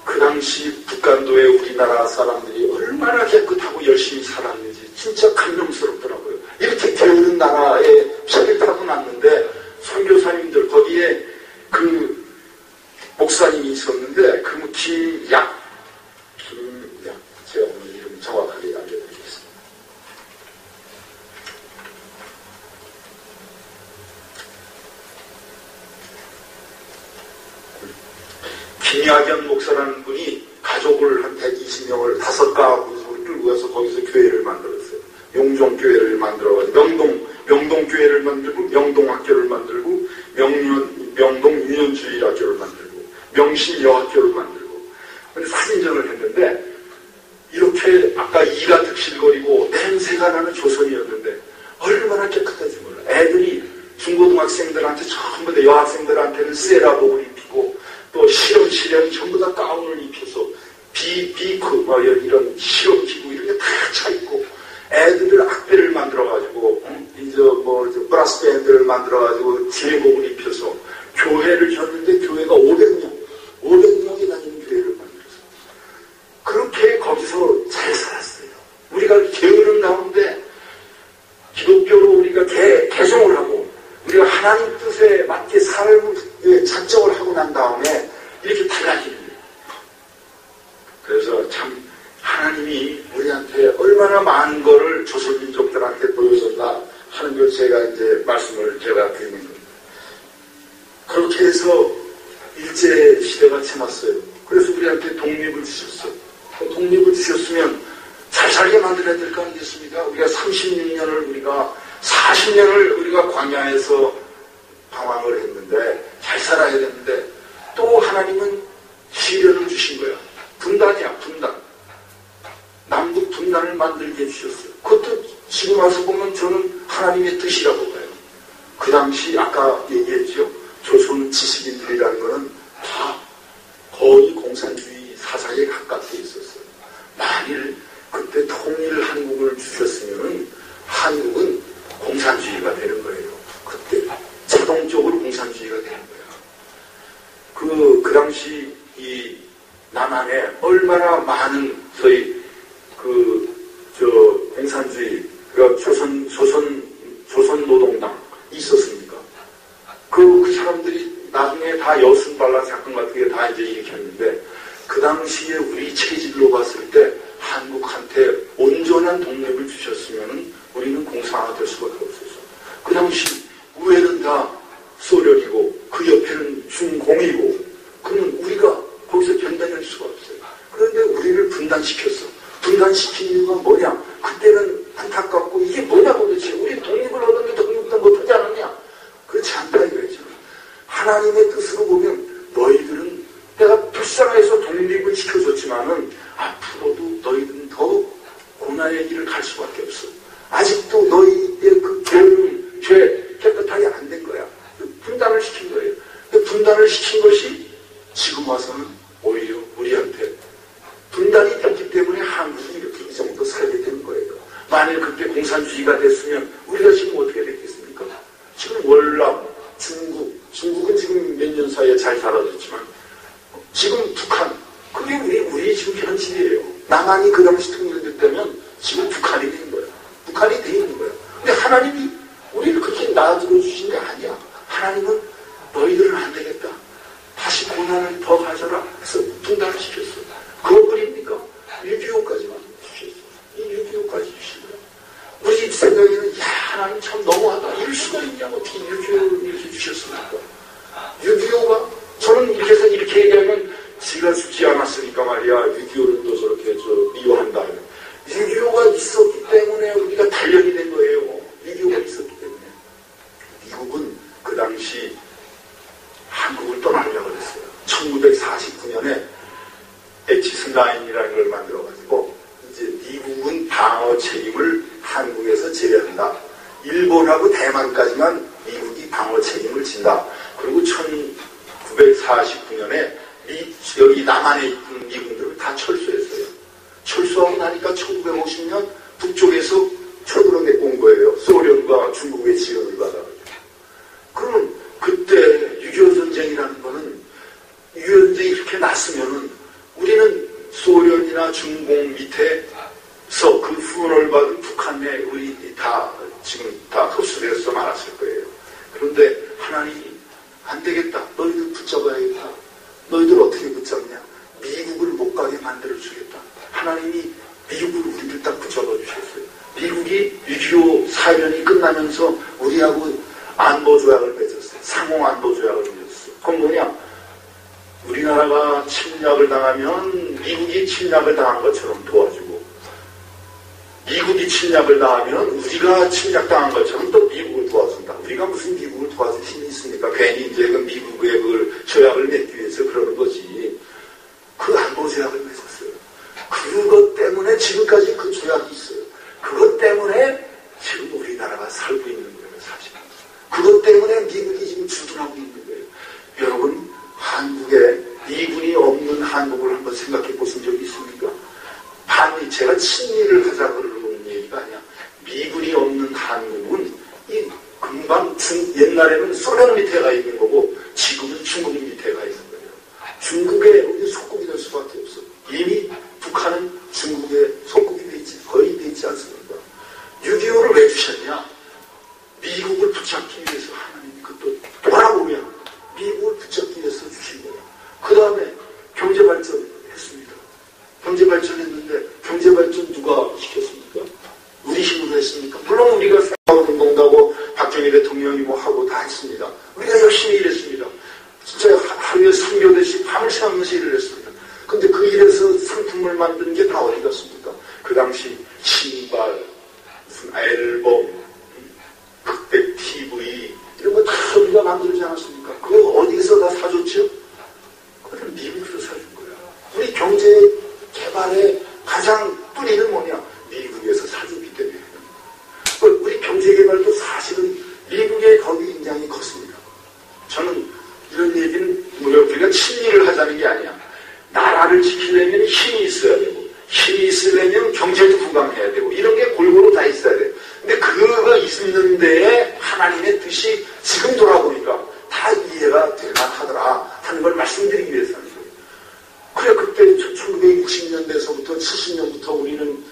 그 당시 북간도에 우리나라 사람들이 얼마나 깨끗하고 열심히 살았는지 진짜 감명스럽더라고요. 이렇게 게으른 나라에 피를 타고 났는데 선교사님들 거기에 그 목사님이 있었는데 그 김약 제가 오늘 이름 정확하게 알려드리겠습니다. 김야견 목사라는 분이 가족을 한 120명을 5가구를 끌고 가서 거기서 교회를 만들었어요. 용종교회를 만들어가지고 명동교회를 만들고 명동학교를 만들고 명동유년주일학교를 만들고 명신여학교를 만들고 사진전을 했는데 이렇게 아까 이가 득실거리고 냄새가 나는 조선이었는데 얼마나 깨끗한지 몰라. 애들이 중고등학생들한테 전부 다 여학생들한테는 세라복을 입히고 또 실험실에는 전부 다 가운을 입혀서 비크 이런 실험기구 이런 게 다 차있고 애들을 악배를 만들어가지고 브라스 밴드를 만들어가지고 제복을 입혀서 교회를 졌는데 교회가 500명이 다니는 교회를 만들어서 그렇게 거기서 잘 살았어요. 우리가 게으름 가운데 기독교로 우리가 개종을 하고 우리가 하나님 뜻에 맞게 삶을 작정을 하고 난 다음에 이렇게 달라지는 거예요. 그래서 참 하나님이 우리한테 얼마나 많은 거를 조선민족들한테 보여줬나 하는 걸 제가 이제 말씀을 제가 드리는 겁니다. 그렇게 해서 일제시대가 지났어요. 그래서 우리한테 독립을 주셨어요. 독립을 주셨으면 잘 살게 만들어야 될 거 아니겠습니까? 우리가 40년을 우리가 광야에서 방황을 했는데 잘 살아야 되는데 또 하나님은 시련을 주신 거야. 분단이야, 분단. 남북 분단을 만들게 해주셨어요. 그것도 지금 와서 보면 저는 하나님의 뜻이라고 봐요. 그 당시 아까 얘기했죠. 조선 지식인들이라는 거는 다 거의 공산주의 사상에 가깝게 있었어요. 만일 그때 통일 한국을 주셨으면 한국은 공산주의가 되는 거예요. 그때 자동적으로 공산주의가 되는 거예요. 그 당시 이 남한에 얼마나 많은 저희 공산주의, 그러니까 조선 노동당 있었습니까? 그 사람들이 나중에 다 여순발라 사건 같은 게 다 이제 일으켰는데 그 당시에 우리 체질로 봤을 때 한국한테 온전한 독립을 주셨으면 우리는 공산화될 수밖에 없었어. 그 당시 우회는 다 소련이고 그 옆에는 중공이고, 그러면 우리가 거기서 견뎌낼 수가 없어요. 그런데 우리를 분단시켰어. 분단시킨 이유가 뭐냐? 그때는 안타깝고 이게 뭐냐고 도대체. 우리 독립을 얻었는데 독립도 못하지 않았냐? 그렇지 않다 이거죠. 하나님의 뜻으로 보면 너희들은 내가 불쌍해서 독립을 시켜줬지만은 앞으로도 너희들은 더 고난의 길을 갈 수밖에 없어. 아직도 너희의 그 죄 깨끗하게 안 된 거야. 분단을 시킨 거예요. 분단을 시킨 것이 지금 와서는 오히려 우리한테 분단이 됐기 때문에 한국이 이렇게 이 정도 살게 되는 거예요. 만일 그때 공산주의가 됐으면 우리가 지금 어떻게 됐겠습니까? 지금 월남, 중국은 지금 몇 년 사이에 잘 살아졌지만 지금 북한, 그게 우리 지금 현실이에요. 남한이 그 당시 통일됐다면 지금 북한이 된 거야. 북한이 돼 있는 거야. 근데 하나님이 우리를 그렇게 놔두어 주신 게 아니야. 하나님은 너희들은 안 되겠다. 다시 고난을 더 가져라 해서 분단을 시켰어. 그것뿐입니까? 6.25까지만 주셨어. 이 6.25까지 주신 거야. 우리 생각에는 야 하나님 참 너무하다. 이럴 수가 있냐. 어떻게 6.25를 이렇게 주셨습니까? 6.25가 저는 이렇게 해서 이렇게 얘기하면 지가 죽지 않았으니까 말이야 6.25를 또 저렇게 미워한다. 6.25가 있었기 때문에 우리가 단련이 된 거예요. 6.25가 있었기 때문에. 미국은 그 당시 한국을 떠나려고 그랬어요. 1949년에 H9이라는 걸 만들어가지고 이제 미국은 방어 책임을 한국에서 제외한다. 일본하고 대만까지만 미국이 방어 책임을 진다. 그리고 1949년에 여기 남한에 있던 미군들을 다 철수했어요. 철수하고 나니까 1950년 북쪽에서 쳐들어 내고 온 거예요. 소련과 중국의 지원을 받아가지고. 그러면 그때 6.25 전쟁이라는 거는 6.25 전쟁이 이렇게 났으면은 우리는 소련이나 중공 밑에서 그 후원을 받은 북한에 우리 다 지금 다 흡수되어서 말았을 거예요. 그런데 하나님이 안 되겠다. 너희들 붙잡아야겠다. 너희들 어떻게 붙잡냐? 미국을 못 가게 만들어 주겠다. 하나님이 미국을 우리를 딱 붙잡아 주셨어요. 미국이 6.25 사변이 끝나면서 우리하고 안보조약을 맺었어요. 상호안보조약을 맺었어요. 그건 뭐냐? 우리나라가 침략을 당하면 미국이 침략을 당한 것처럼 도와주고, 미국이 침략을 당하면 우리가 침략당한 것처럼 또 미국을 도와준다. 우리가 무슨 미국을 도와줄 힘이 있습니까? 괜히 이제 그 미국의 그 조약을 맺기 위해서 그러는 거지. 그 안보조약을 맺었어요. 그것 때문에 지금까지 그 조약이 있어요. 그것 때문에 지금 우리나라가 살고 있는 거예요, 사실. 그것 때문에 미국이 지금 주둔하고 있는 거예요. 여러분, 한국에 미군이 없는 한국을 한번 생각해 보신 적이 있습니까? 제가 친미를 하자 그러는 얘기가 아니야. 미군이 없는 한국은 이 금방 옛날에는 소련 밑에 가 있는 거고 지금은 중국 밑에 가 있는 거예요. 중국에 우리 속국이 될 수밖에 없어. 이미 북한은 중국의 속국이 돼 있지, 거의 돼 있지 않습니까? 6.25를 왜 주셨냐? 미국을 붙잡기 위해서 하나님이 그것도 돌아보면 미국을 붙잡기 위해서 주신 거예요. 그 다음에 경제발전했습니다. 경제발전했는데 경제발전 누가 시켰습니까? 우리 힘으로 했습니까? 물론 우리가 생활운동도 박정희 대통령이 뭐 하고 다 했습니다. 우리가 열심히 일했습니다. 진짜 하루에 3교대씩 밤을 새우면서 일을 했습니다. 근데 그 일에서 상품을 만드는 게 다 어디 갔습니까? 그 당시 신발, 무슨 앨범, 극백 TV 이런 거 다 우리가 만들지 않았습니까? 그거 어디서 다 사줬죠? 그걸 미국에서 사준 거야. 우리 경제 개발의 가장 뿌리는 뭐냐? 미국에서 사줬기 때문에. 우리 경제 개발도 사실은 미국의 거기 굉장히 컸습니다. 저는 이런 얘기는 우리가 친일을 하자는 게 아니야. 나라를 지키려면 힘이 있어야 되고, 힘이 있으려면 경제도 부강해야 되고, 이런 게 골고루 다 있어야 돼. 근데 그거가 있는 데에 하나님의 뜻이 지금 돌아보니까 다 이해가 될만하더라 하는 걸 말씀드리기 위해서 하는 거예요. 그래, 그때 1960년대에서부터 70년부터 우리는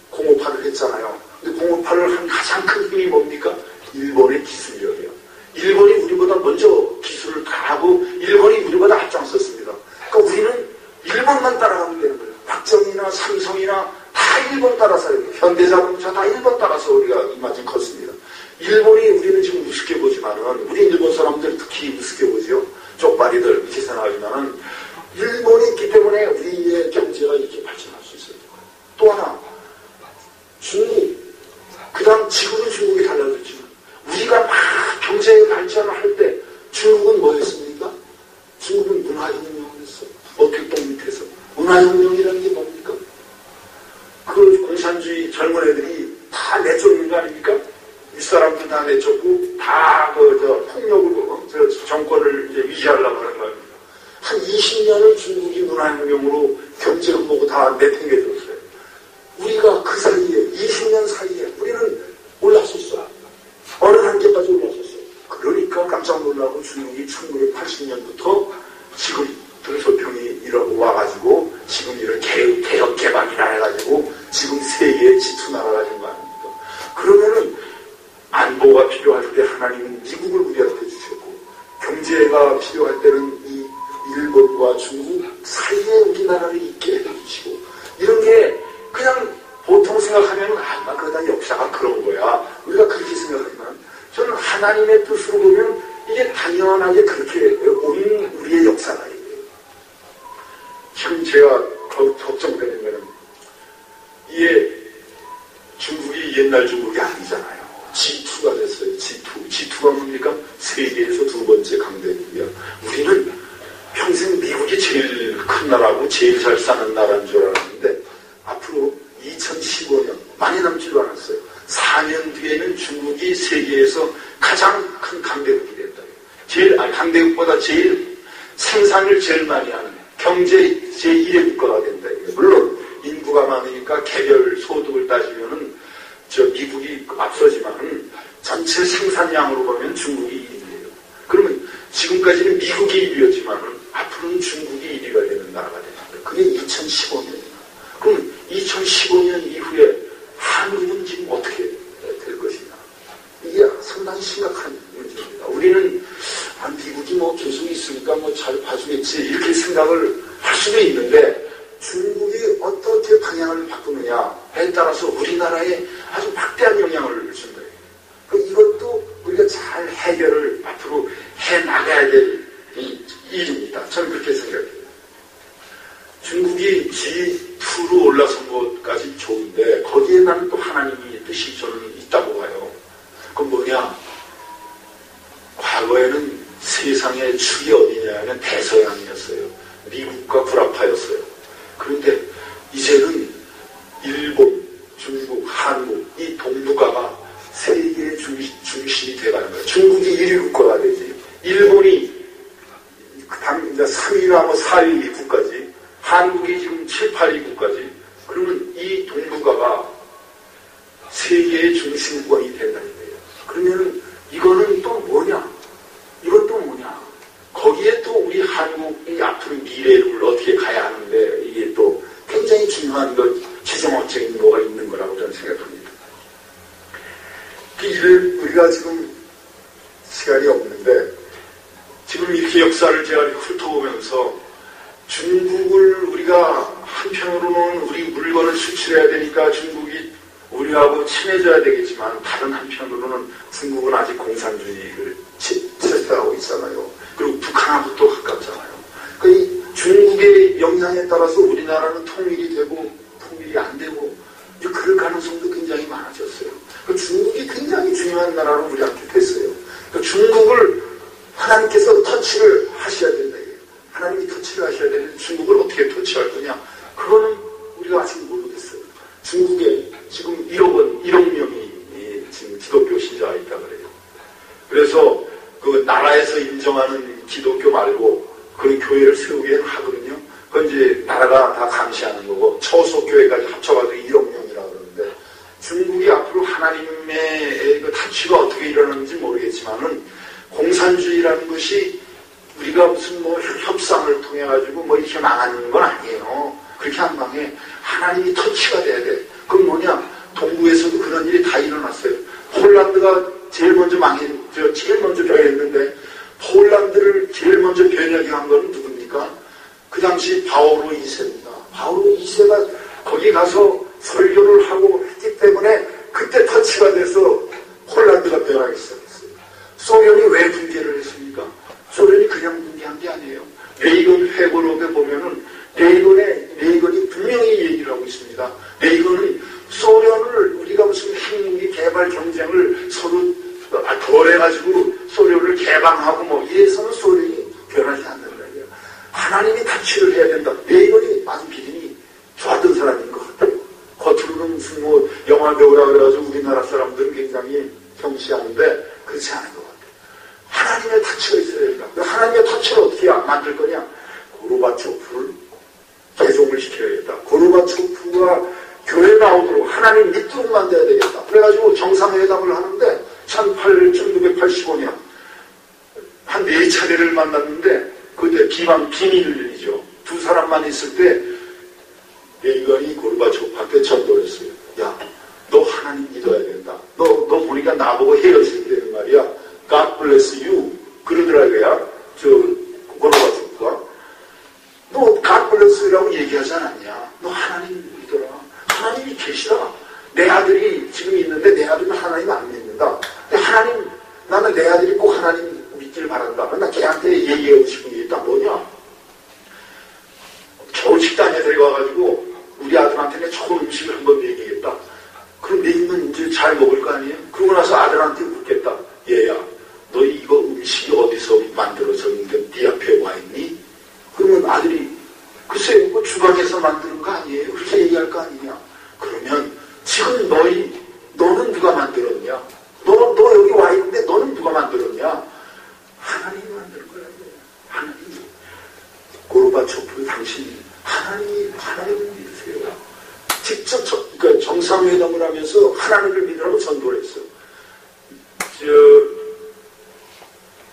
공업화를 했잖아요. 근데 공업화를 한 가장 큰 힘이 뭡니까? 일본의 기술력이에요. 일본이 우리보다 먼저 기술을 다 하고 일본이 우리보다 앞장섰습니다. 그러니까 우리는 일본만 따라가면 되는 거예요. 박정희나 삼성이나 다 일본 따라서, 현대자동차 다 일본 따라서 우리가 이만큼 컸습니다. 일본이 우리는 지금 우습게 보지만은, 우리 일본 사람들 특히 우습게 보죠. 쪽발이들, 이렇게 생각하지만은, 일본이 있기 때문에 우리의 경제가 이렇게 발전할 수 있어요. 또 하나, 중국. 그 다음 지금은 중국이 달라졌지만, 우리가 막 경제 발전을 할 때, 중국은 뭐 했습니까? 중국은 문화혁명을 했어. 어택동 밑에서. 문화혁명이라는 게 뭡니까? 그 공산주의 젊은 애들이 다 내쫓는 거 아닙니까? 윗사람도 다 내쫓고, 다 폭력으로, 정권을 이제 유지하려고 하는 거 아닙니까? 한 20년을 중국이 문화혁명으로 경제를 보고 다 내팽개졌어요. 우리가 그 사이에, 20년 사이에, 우리는 올랐었어. 어느 단계까지 올랐었어. 그러니까 깜짝 놀라고 중국이 1980년부터 지금 등소평이 와가지고 지금 이런 개혁 개방이나 해가지고 지금 세계의 지투 나라가 된 거 아닙니까? 그러면은 안보가 필요할 때 하나님은 미국을 우리한테 주셨고, 경제가 필요할 때는 이 일본과 중국 사이에 우리나라를 있게 해주시고, 이런 게 그냥 보통 생각하면 나 그러다 역사가 그런 거야. 우리가 그렇게 생각하지만 저는 하나님의 뜻으로 보면 이게 당연하게 그렇게 온 우리의 역사가 있어요. 지금 제가 걱정되는 거는 이게 중국이 옛날 중국이 아니잖아요. G2가 됐어요. G2가 뭡니까? 세계에서 두 번째 강대국이야. 우리는 평생 미국이 제일 큰 나라고 제일 잘 사는 나라인 줄 알았는데 앞으로 2015년 많이 남지도 않았어요. 4년 뒤에는 중국이 세계에서 가장 큰 강대국이 된다. 강대국보다 제일 생산을 제일 많이 하는 경제 제1의 국가가 된다. 물론 인구가 많으니까 개별 소득을 따지면은 미국이 앞서지만 전체 생산량으로 보면 중국이 1위예요. 그러면 지금까지는 미국이 1위였지만 앞으로는 중국이 1위가 되는 나라가 되는 거예요. 그게 2015년이에요. 그럼 2015년 이후에 한국은 지금 어떻게 될 것이냐. 이게 상당히 심각한 문제입니다. 우리는 미국이 뭐 계속 있으니까 뭐 잘 봐주겠지 이렇게 생각을 할 수도 있는데 중국이 어떻게 방향을 바꾸느냐에 따라서 우리나라에 아주 막대한 영향을 준다. 이것도 우리가 잘 해결을 앞으로 해나가야 될 일입니다. 저는 그렇게 생각해요. 중국이 G2로 올라선 것까지 좋은데 거기에 나는 또 하나님의 뜻이 저는 있다고 봐요. 그건 뭐냐? 과거에는 세상의 축이 어디냐면 대서양이었어요. 미국과 불합화였어요. 그런데 이제는 일본, 중국, 한국, 이 동북아가 세계의 중심이 돼가는 거예요. 중국이 1위 국가가 되지. 일본이 3위나 4위 국가지. 한국이 지금 7, 8위 국가지. 그러면 이 동북아가 세계의 중심권이 된다는 거예요. 그러면 이거는 또 뭐냐? 이것도 뭐냐? 거기에 또 우리 한국이 앞으로 미래를 어떻게 가야 하는데 이게 또 굉장히 중요한 지정학적인 뭐가 있는 거라고 저는 생각합니다. 우리가 지금 시간이 없는데 지금 이렇게 역사를 제가 훑어보면서 중국을 우리가 한편으로는 우리 물건을 수출해야 되니까 중국이 우리하고 친해져야 되겠지만 다른 한편으로는 중국은 아직 공산주의를 채택하고 있잖아요. 그리고 북한하고 또 가깝잖아요. 그러니까 중국의 영향에 따라서 우리나라는 통일이 되고 통일이 안 되고 그럴 가능성도 굉장히 많아졌어요. 그러니까 중국이 굉장히 중요한 나라로 우리한테 됐어요. 그러니까 중국을 하나님께서 터치를 하셔야 된다. 하나님이 터치를 하셔야 되는데 중국을 어떻게 터치할 거냐? 그거는 우리가 아직 모르겠어요. 중국에 지금 1억 명이 지금 기독교 신자가 있다 그래요. 그래서 그 나라에서 인정하는 기독교 말고 그런 교회를 세우기에는 하거든요. 그건 이제 나라가 다 감시하는 거고 처소교회까지 합쳐가지고 1억 명이라 그러는데 중국이 앞으로 하나님의 그 타취가 어떻게 일어나는지 모르겠지만은 공산주의라는 것이 우리가 무슨 뭐 협상을 통해 가지고 뭐 이렇게 망하는 건 아니에요. 그렇게 한 방에 하나님이 터치가 돼야 돼. 그건 뭐냐? 동부에서도 그런 일이 다 일어났어요. 폴란드가 제일 먼저 변했는데 폴란드를 제일 먼저 변하게 한 건 누굽니까? 그 당시 바오로 2세입니다. 바오로 2세가 거기 가서 설교를 하고 했기 때문에 그때 터치가 돼서 폴란드가 변하기 시작했어요. 소련이 왜 붕괴를 했습니까? 소련이 그냥 붕괴한 게 아니에요. 레이건 회고록에 보면은 레이건이 분명히 얘기를 하고 있습니다. 레이건은 소련을 우리가 무슨 핵무기 개발 경쟁을 서로 덜해가지고 소련을 개방하고 뭐 이래서는 소련이 변하지 않는다. 하나님이 다치를 해야 된다. 레이건이 아주 믿음이 좋았던 사람인 것 같아요. 겉으로는 무슨 뭐 영화 배우라 그래가지고 우리나라 사람들은 굉장히 경시하는데 그렇지 않은 것 같아요. 하나님의 타치가 있어야 된다. 하나님의 타치를 어떻게 만들 거냐? 고르바초프를 개종을 시켜야겠다. 고르바초프가 교회 나오도록 하나님 믿도록 만들어야 되겠다. 그래가지고 정상회담을 하는데 1985년 한 4차례를 만났는데 그때 비밀이죠. 두 사람만 있을 때 레이건이 고르바초프한테 전도를 했어요. 야, 너 하나님 믿어야 된다. 너 보니까 나보고 헤어질 때는 말이야. God bless you. 그러더라고요. 고르바초프가. 너 God bless you라고 얘기하지 않았냐. 너 하나님 믿어라. 하나님이 계시다. 내 아들이 지금 있는데 내 아들은 하나님 안 믿는다. 근데 나는 내 아들이 꼭 하나님 믿기를 바란다. 나 걔한테 얘기하고 싶은 게 있다. 뭐냐? 겨울 식당에 데려가가지고 우리 아들한테는 좋은 음식을 한번 얘기했다. 그럼 내일은 이제 잘 먹을 거 아니에요? 그러고 나서 아들한테 묻겠다. 얘야, 너 이거 음식이 어디서 만들어졌는데 네 앞에 와 있니? 그러면 아들이 글쎄 뭐 주방에서 만드는 거 아니에요? 그렇게 얘기할 거 아니냐? 그러면 지금 너는 누가 만들었냐? 너 여기 와 있는데 너는 누가 만들었냐? 하나님이 만든 거라고. 하나님이. 고르바초프 당신이 하나님을 믿으세요. 직접 그러니까 정상회담을 하면서 하나님을 믿으라고 전도를 했어요.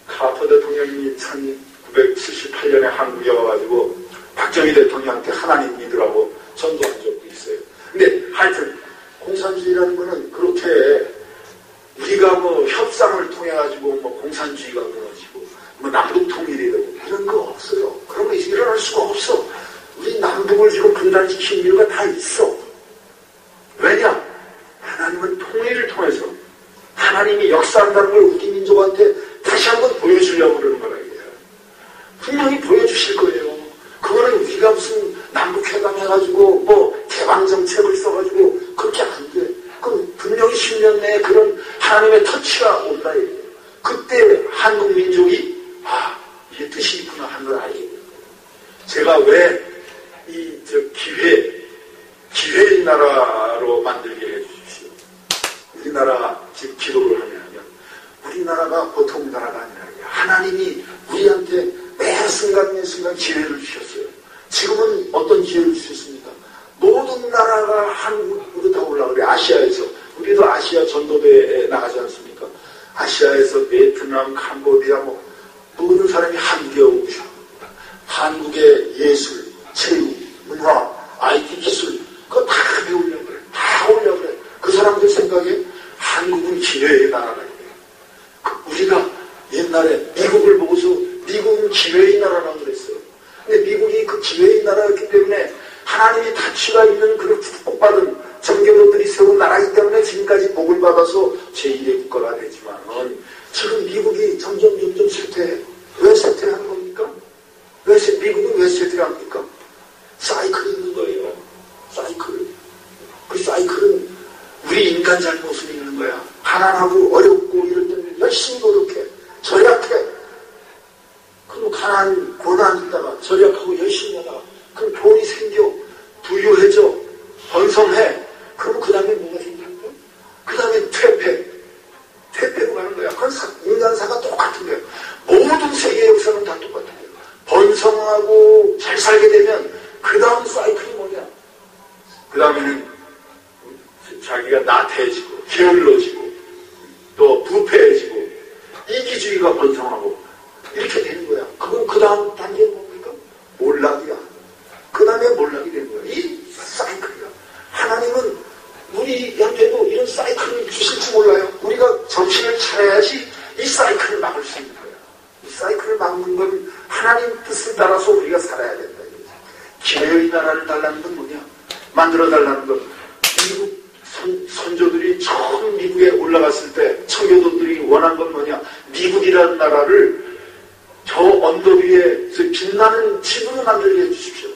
카터 대통령이 1978년에 한국에 와가지고 박정희 대통령한테 하나님 믿으라고 전도한 적도 있어요. 근데 하여튼 공산주의라는 거는 그렇게 우리가 뭐 협상을 통해가지고 뭐 공산주의가 무너지고 뭐 남북 통일이 되고 이런 거 없어요. 그런 거 일어날 수가 없어. 우리 남북을 지금 분단시킨 이유가 다 있어. 왜냐? 하나님은 통일을 통해서 하나님이 역사한다는 걸 우리 민족한테 다시 한번 보여주려고 그러는 거라 이거예요. 분명히 보여주실 거예요. 그거는 우리가 무슨 남북회담 해가지고 뭐 개방정책을 써가지고 그렇게 안 돼. 그럼 분명히 10년 내에 그런 하나님의 터치가 온다 이거예요. 그때 한국 민족이 이게 뜻이 있구나 하는 걸 알게 돼요. 제가 왜 기회의 나라로 만들게 해주십시오. 우리나라 지금 기도를 하면 우리나라가 보통 나라가 아니라 하나님이 우리한테 매 순간 기회를 주셨어요. 지금은 어떤 기회를 주셨습니까? 모든 나라가 한국으로 다 올라가요. 아시아에서. 우리도 아시아 전도대에 나가지 않습니까? 아시아에서 베트남, 캄보디아 모든 사람이 한국에 오고 싶습니다. 한국의 예술, 체육, 문화, IT 기술 그거 다 배우려고 그래. 다 오려고 그래. 그 사람들 생각에 한국은 기회의 나라가 있대요. 우리가 옛날에 미국을 보고서 미국은 기회의 나라라고 그랬어요. 근데 미국이 그 기회의 나라였기 때문에 하나님이 다치가 있는 그런 축복받은 정교도들이 세운 나라이기 때문에 지금까지 복을 받아서 제1의 국가가 되지만 지금 미국이 점점 쇠퇴해. 왜 쇠퇴하는 겁니까? 미국은 왜 쇠퇴합니까? 사이클이 있는 거예요. 사이클. 그 사이클은 우리 인간 잘못을 있는 거야. 가난하고 어렵고 이럴 때는 열심히 노력해. 절약해. 그럼 고난 있다가 절약하고 열심히 하다가 그럼 돈이 생겨. 부유해져. 번성해. 그럼 그 다음에 뭐가 생길까? 그 다음에 퇴폐로 가는 거야. 그건 인간사가 똑같은 거야. 모든 세계 역사는 다 똑같은 거야. 번성하고 잘 살게 되면 그 다음 사이클이 뭐냐? 그 다음에는 자기가 나태해지고 게을러지고 또 부패해지고 이기주의가 번성하고 이렇게 되는 거야. 그건 그 다음 단계는 뭡니까? 몰락이야. 그 다음에 몰락이 되는 거야. 이 사이클이야. 하나님은 우리한테도 이런 사이클을 주실 줄 몰라요. 우리가 정신을 차려야지 이 사이클을 막을 수 있는 거야. 이 사이클을 막는 건 하나님 뜻을 따라서 우리가 살아야 된다. 기회의 나라를 달라는 건 뭐냐? 만들어 달라는 건 미국 선조들이 처음 미국에 올라갔을 때 청교도들이 원한 건 뭐냐? 미국이라는 나라를 저 언덕 위에 빛나는 집으로 만들게 해주십시오.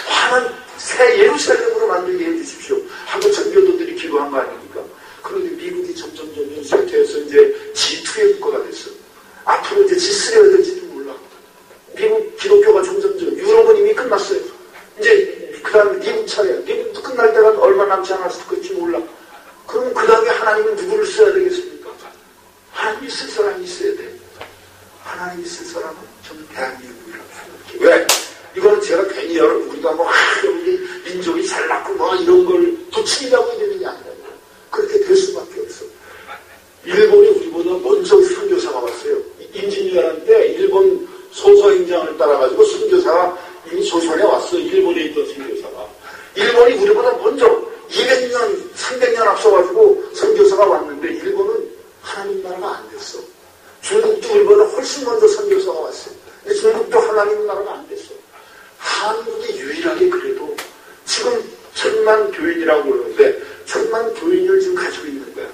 환한 새 예루살렘으로 만들게 해주십시오. 하고 전교도들이 기도한 거 아닙니까? 그런데 미국이 점점 쇠퇴해서 이제 G2의 국가가 됐어. 앞으로 이제 G3가 될지도 몰라. 미국 기독교가 점점 유럽은 이미 끝났어요. 이제 그 다음에 미국 차례야. 미국도 끝날 때가 얼마 남지 않았을 것인지 몰라. 그럼 그 다음에 하나님은 누구를 써야 되겠습니까? 하나님이 쓸 사람이 있어야 돼. 하나님이 쓸 사람은 저는 대한민국이라고 생각해요. 왜? 이거는 제가 괜히 우리가 우리 민족이 잘났고 이런 걸 부추기려고 이러는 게 아니라 그렇게 될 수밖에 없어. 일본이 우리보다 먼저 선교사가 왔어요. 임진왜란 때 일본 소서행장을 따라가지고 선교사가 이미 조선에 왔어. 일본에 있던 선교사가. 일본이 우리보다 먼저 200년, 300년 앞서가지고 선교사가 왔는데 일본은 하나님 나라가 안 됐어. 중국도 우리보다 훨씬 먼저 선교사가 왔어요. 근데 중국도 하나님 나라가 안 됐어. 한국이 유일하게 그래도 지금 1000만 교인이라고 그러는데 1000만 교인을 지금 가지고 있는 거야.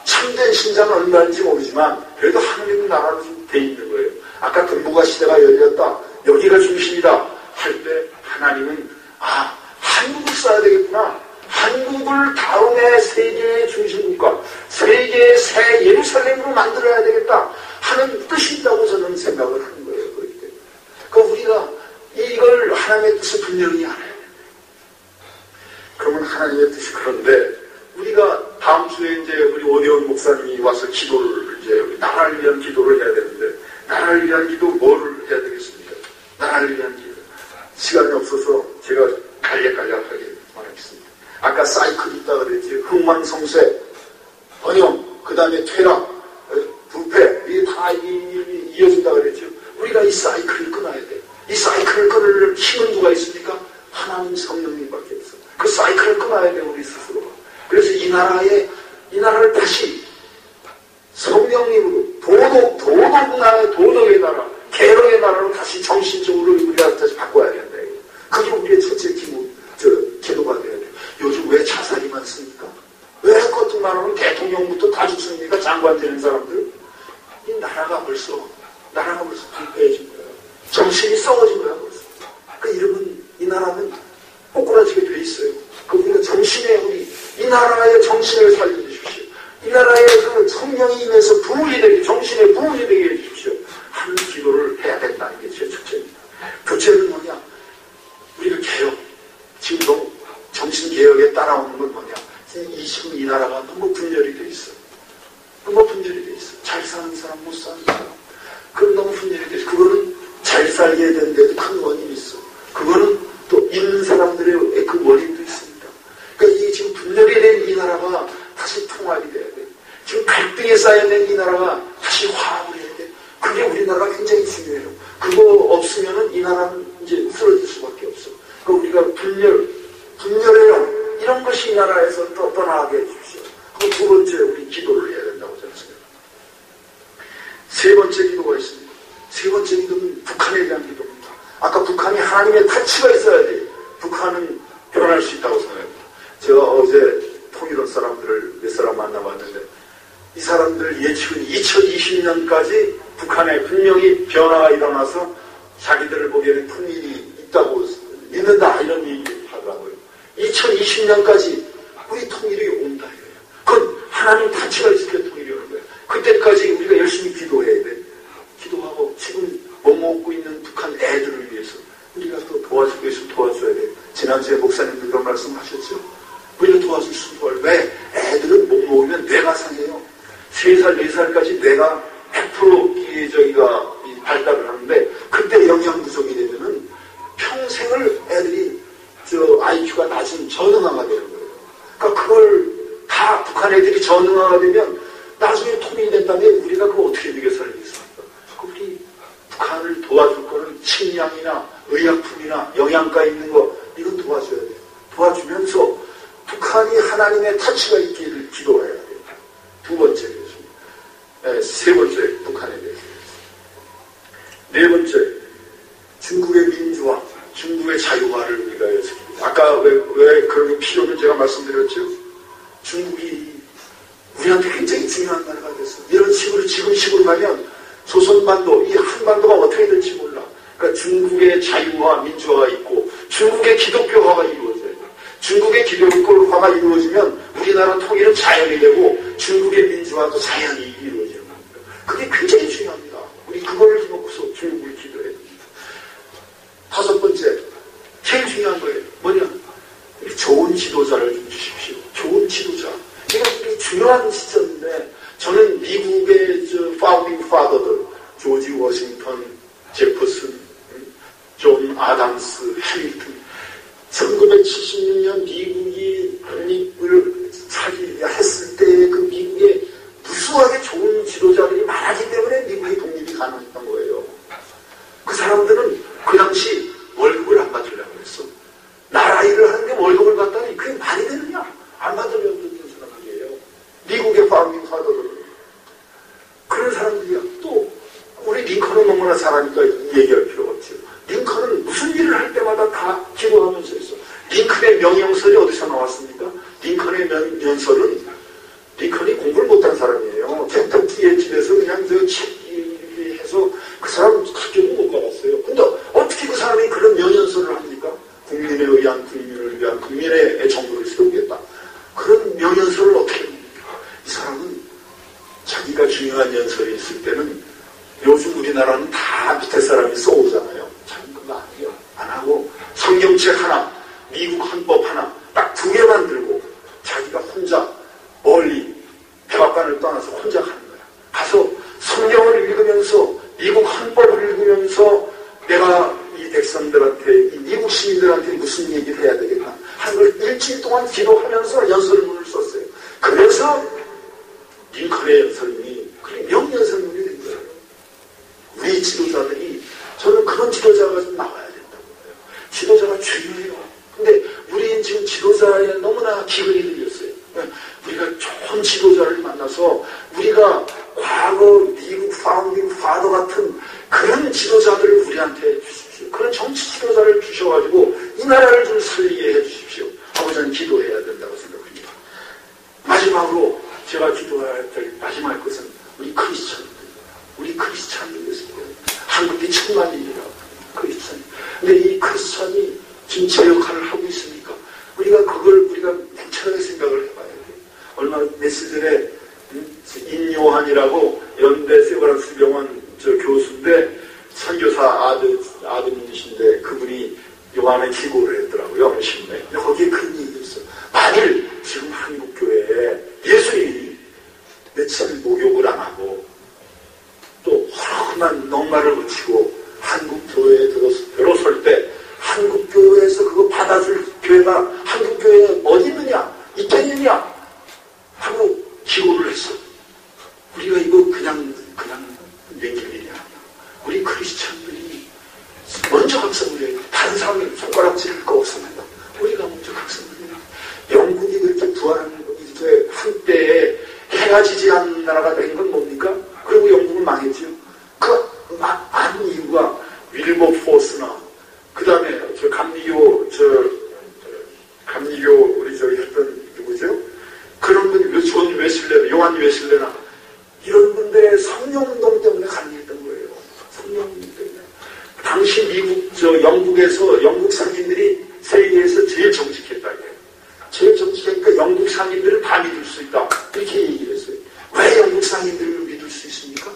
참된 신자는 얼마인지 모르지만 그래도 하나님 나라로 좀 돼 있는 거예요. 아까 금부가 시대가 열렸다. 여기가 중심이다. 할 때 하나님은 한국을 써야 되겠구나. 한국을 다음에 세계의 중심국가, 세계의 새 예루살렘으로 만들어야 되겠다 하는 뜻이 있다고 저는 생각을 하는 거예요. 그러니까 우리가 이걸 하나님의 뜻을 분명히 알아야 돼요. 그러면 하나님의 뜻이 그런데 우리가 다음 주에 이제 우리 오대원 목사님이 와서 기도를 이제 우리 나라를 위한 기도를 해야 되는데 나라를 위한 기도 뭐를 해야 되겠습니까? 나라를 위한 기도. 시간이 없어서 제가 간략하게 말하겠습니다. 아까 사이클이 있다 그랬지. 흥망성쇠, 번영, 그 다음에 퇴락, 부패, 이게 다 이어진다 그랬죠. 우리가 이 사이클을 끊어야 돼. 이 사이클을 끊을 힘은 누가 있습니까? 하나님 성령님밖에 없어. 그 사이클을 끊어야 돼, 우리 스스로가. 그래서 이 나라를 다시 성령님으로 도덕의 나라, 계력의 나라로 다시 정신적으로 우리가 다시 바꿔야 된다. 그게 우리의 첫째 기도가 돼야 돼. 요즘 왜 자살이 많습니까? 왜 겉으로만 하면 대통령부터 다 죽습니까? 장관 되는 사람들. 이 나라가 벌써 불패해진 거야. 정신이 썩어진 거야, 벌써. 그 이름은, 이 나라는 꼬꾸라지게 돼 있어요. 그 우리가 이 나라의 정신을 살려주십시오. 이 나라의 그 성령이 임해서 부흥이 되게, 정신에 부흥이 되게 해주십시오. 하는 기도를 해야 된다는 게 제 첫째입니다. 둘째는 뭐냐? 우리가 개혁, 지금 정신개혁에 따라오는 건 뭐냐? 지금 이 나라가 너무 분열이 돼 있어. 잘 사는 사람, 못 사는 사람. 그건 너무 분열이 돼 있어. 그거는 잘 살게 되는데도 큰 원인이 있어. 그거는 또 있는 사람들의 그 원인도 있습니다. 그러니까 이게 지금 분열이 된 이 나라가 다시 통합이 돼야 돼. 지금 갈등에 쌓여있는 이 나라가 다시 화합을 해야 돼. 그게 우리나라가 굉장히 중요해요. 그거 없으면은 이 나라는 이제 쓰러질 수밖에 없어. 그러니까 우리가 분열해요. 이런 것이 이 나라에서 떠나게 해주십시오. 그 두 번째 우리 기도를 해야 된다고 저는 생각합니다. 세 번째 기도가 있습니다. 세 번째 기도는 북한에 대한 기도입니다. 아까 북한이 하나님의 타치가 있어야 돼요. 북한은 변할 수 있다고 생각합니다. 제가 어제 통일원 사람들을 몇 사람 만나봤는데 이 사람들 예측은 2020년까지 북한에 분명히 변화가 일어나서 자기들을 보기에는 통일이 있다고 믿는다 이런 얘기 하더라고요. 2020년까지 우리 통일이 온다 이거예요. 그건 하나님 타치가 있을 때 통일이 오는 거예요. 그때까지 우리가 열심히 기도해야 돼. 기도하고 지금 못 먹고 있는 북한 애들을 위해서 우리가 또 도와줄 거 있으면 도와줘야 돼. 지난주에 목사님도 그런 말씀하셨죠. 우리가 도와줄 수 있는 걸 왜? 애들은 못 먹으면 뇌가 상해요. 3살, 4살까지 뇌가 100% 발달을 하는데 그때 영양 부족이 되면은 평생을 애들이 IQ가 낮은 저능화가 되는 거예요. 그러니까 그걸 다 북한 애들이 저능화가 되면 나중에 통일이 된다면 우리가 그걸 어떻게 먹여 살리겠습니까? 우리 북한을 도와줄 거는 식량이나 의약품이나 영양가 있는 거 이건 도와줘야 돼요. 도와주면서 북한이 하나님의 타치가 있기를 기도해야 돼요. 두 번째 것입니다. 네, 세 번째 북한에 대해서. 네 번째 중국의 민주화, 중국의 자유화를 우리가 예측합니다. 아까 왜 그런 게 필요는 제가 말씀드렸죠. 중국이 우리 우리한테 굉장히 중요한 나라가 됐어. 이런 식으로 지금 식으로 가면 조선반도, 이 한반도가 어떻게 될지 몰라. 그러니까 중국의 자유와 민주화가 있고 중국의 기독교화가 이루어져요. 중국의 기독교화가 이루어지면 우리나라 통일은 자연이 되고 중국의 민주화도 자연히 이루어지는 겁니다. 그게 굉장히 중요합니다. 우리 그걸 놓고서 중국을 기도해야 됩니다. 다섯 번째, 제일 중요한 거예요. 뭐냐? 우리 좋은 지도자를 좀 주십시오. 좋은 지도자. 이게 되게 중요한 시점인데 저는 미국의 파운딩 파더들, 조지 워싱턴, 제퍼슨, 존 아담스, 해밀턴, 1976년 미국이 독립을 차지했을 때 그 미국에 무수하게 좋은 지도자들이 많았기 때문에 미국의 독립이 가능했던 거예요. 그 사람들은 그 당시 월급을 안 받으려고 했어. 나라 일을 하는데 월급을 받다니 그게 말이 되느냐? 안 받으려고 했던 사람들이에요. 미국의 파운딩 파더들은. 그런 사람들이야. 또 우리 링컨은 너무나 잘하니까 얘기할 필요가 없죠. 링컨은 무슨 일을 할 때마다 다 기도하면서 했어. 링컨의 명령설이 어디서 나왔습니까? 링컨의 명령설은 링컨이 공부를 못한 사람이에요. 켄터키의 집에서 그냥 책 해서 그 사람 학교도 못 가봤어요. 근데 어떻게 그 사람이 그런 명령설을 합니까? 국민에 의한 국민을 위한 국민의 정부를 세우겠다. 그런 명령설을 어떻게 합니까? 이 사람은 자기가 중요한 연설이 있을 때는 요즘 우리나라는 다 밑에 사람이 써오잖아요. 자기는 그거 아니에요. 안 하고 성경책 하나, 미국 헌법 하나 딱 두 개만 들고 자기가 혼자 멀리 백악관을 떠나서 혼자 가는 거야. 가서 성경을 읽으면서 미국 헌법을 읽으면서 내가 이 백성들한테, 이 미국 시민들한테 무슨 얘기를 해야 되겠나 하는 걸 일주일 동안 기도하면서 연설문을 썼어요. 그래서 링컨의 연설문이 명연설문이 된 거예요. 우리 지도자들이, 저는 그런 지도자가 좀 나와야 된다고 해요. 지도자가 중요해요. 근데 우리는 지금 지도자에 너무나 기근이 들렸어요. 우리가 좋은 지도자를 만나서 우리가 과거 미국 파운딩 파더 같은 그런 지도자들을 우리한테 주십시오. 그런 정치 지도자를 주셔가지고 이 나라를 좀 살리게 해주십시오. 하고 저는 기도해야 된다고 생각합니다. 마지막으로 제가 기도해야 될 마지막 것은 우리 크리스찬입니다. 우리 크리스찬을 위해서 한국이 천만인이라고 크리스찬. 근데 이 크리스찬이 지금 제 역할을 하고 있습니까? 우리가 냉철하게 생각을 해봐야 돼요. 얼마 며칠 전에 인요한이라고 연대 세브란스 병원 교수인데 선교사 아드님이신데 그분이 요한에 기고를 했더라고요. 신문에. 거기에 그런 얘기 있어요. 만일 지금 한국 교회에 예수님이 며칠 목욕을 안 하고 또 허름한 넉마를 붙이고 한국 교회에 들어설 때 한국 교회에서 그거 받아줄 교회가 한국 교회에 어디 있느냐? 있겠느냐? 하고 기고를 했어. 우리가 이거 그냥 넘길 일이 아니야. 우리 크리스찬들이 먼저 각성을 해야 돼. 다른 사람이 손가락 찌를 거 없습니다. 우리가 먼저 각성을 해야 돼. 영국이 그렇게 부활하는 게 한때에 해가 지지 않는 나라가 된 건 뭡니까? 그리고 영국은 망했죠. 안 이유가 윌버포스나 그 다음에 감리교 우리 했던 누구죠? 그런 분이 존 웨슬레나, 요한 웨슬레나 이런 분들의 성령운동 때문에 가능했던 거예요. 성령운동 때문에. 당시 영국에서 영국 상인들이 세계에서 제일 정직했다. 제일 정직하니까 영국 상인들을 다 믿을 수 있다. 이렇게 얘기를 했어요. 왜 영국 상인들을 믿을 수 있습니까?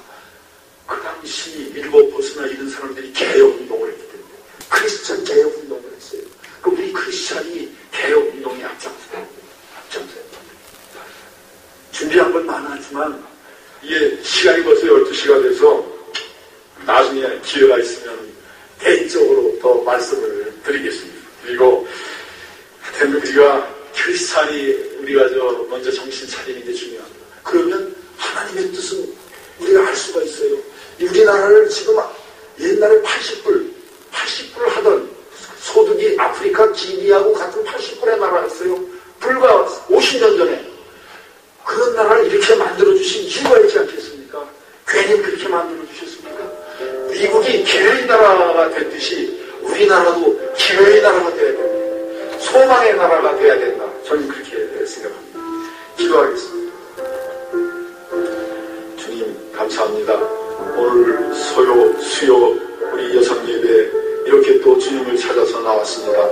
그 당시 밀버포스나 이런 사람들이 개혁운동을 했기 때문에 크리스찬 개혁운동을 했어요. 그럼 우리 크리스찬이 개혁운동에 앞장서요. 준비한 건 많았지만 이게 시간이 벌써 12시가 돼서 나중에 기회가 있으면 개인적으로 더 말씀을 드리겠습니다. 그리고 우리가 크리스찬이 우리가 먼저 정신 차리는 게 중요합니다. 그러면 하나님의 뜻은 우리가 알 수가 있어요. 우리나라를 지금 옛날에 80불 하던 소득이 아프리카 기니하고 같은 80불의 나라였어요. 불과 50년 전에. 그런 나라를 이렇게 만들어주신 이유가 있지 않겠습니까? 괜히 그렇게 만들어주셨습니까? 미국이 기회의 나라가 됐듯이 우리나라도 기회의 나라가 돼야 됩니다. 소망의 나라가 돼야 된다. 저는 그렇게 생각합니다. 기도하겠습니다. 감사합니다. 오늘 수요 우리 여성 예배 이렇게 또 주님을 찾아서 나왔습니다.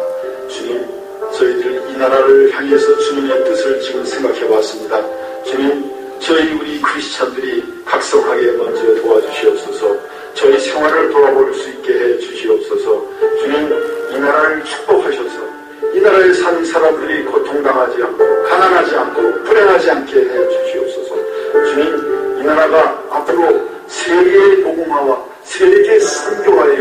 주님, 저희들 이 나라를 향해서 주님의 뜻을 지금 생각해 봤습니다. 주님, 저희 우리 크리스찬들이 각성하게 먼저 도와주시옵소서. 저희 생활을 돌아볼 수 있게 해 주시옵소서. 주님, 이 나라를 축복하셔서 이 나라에 사는 사람들이 고통당하지 않고 가난하지 않고 불행하지 않게 해 주시옵소서. 주님, 이 나라가 앞으로 세계의 복음화와 세계 선교화에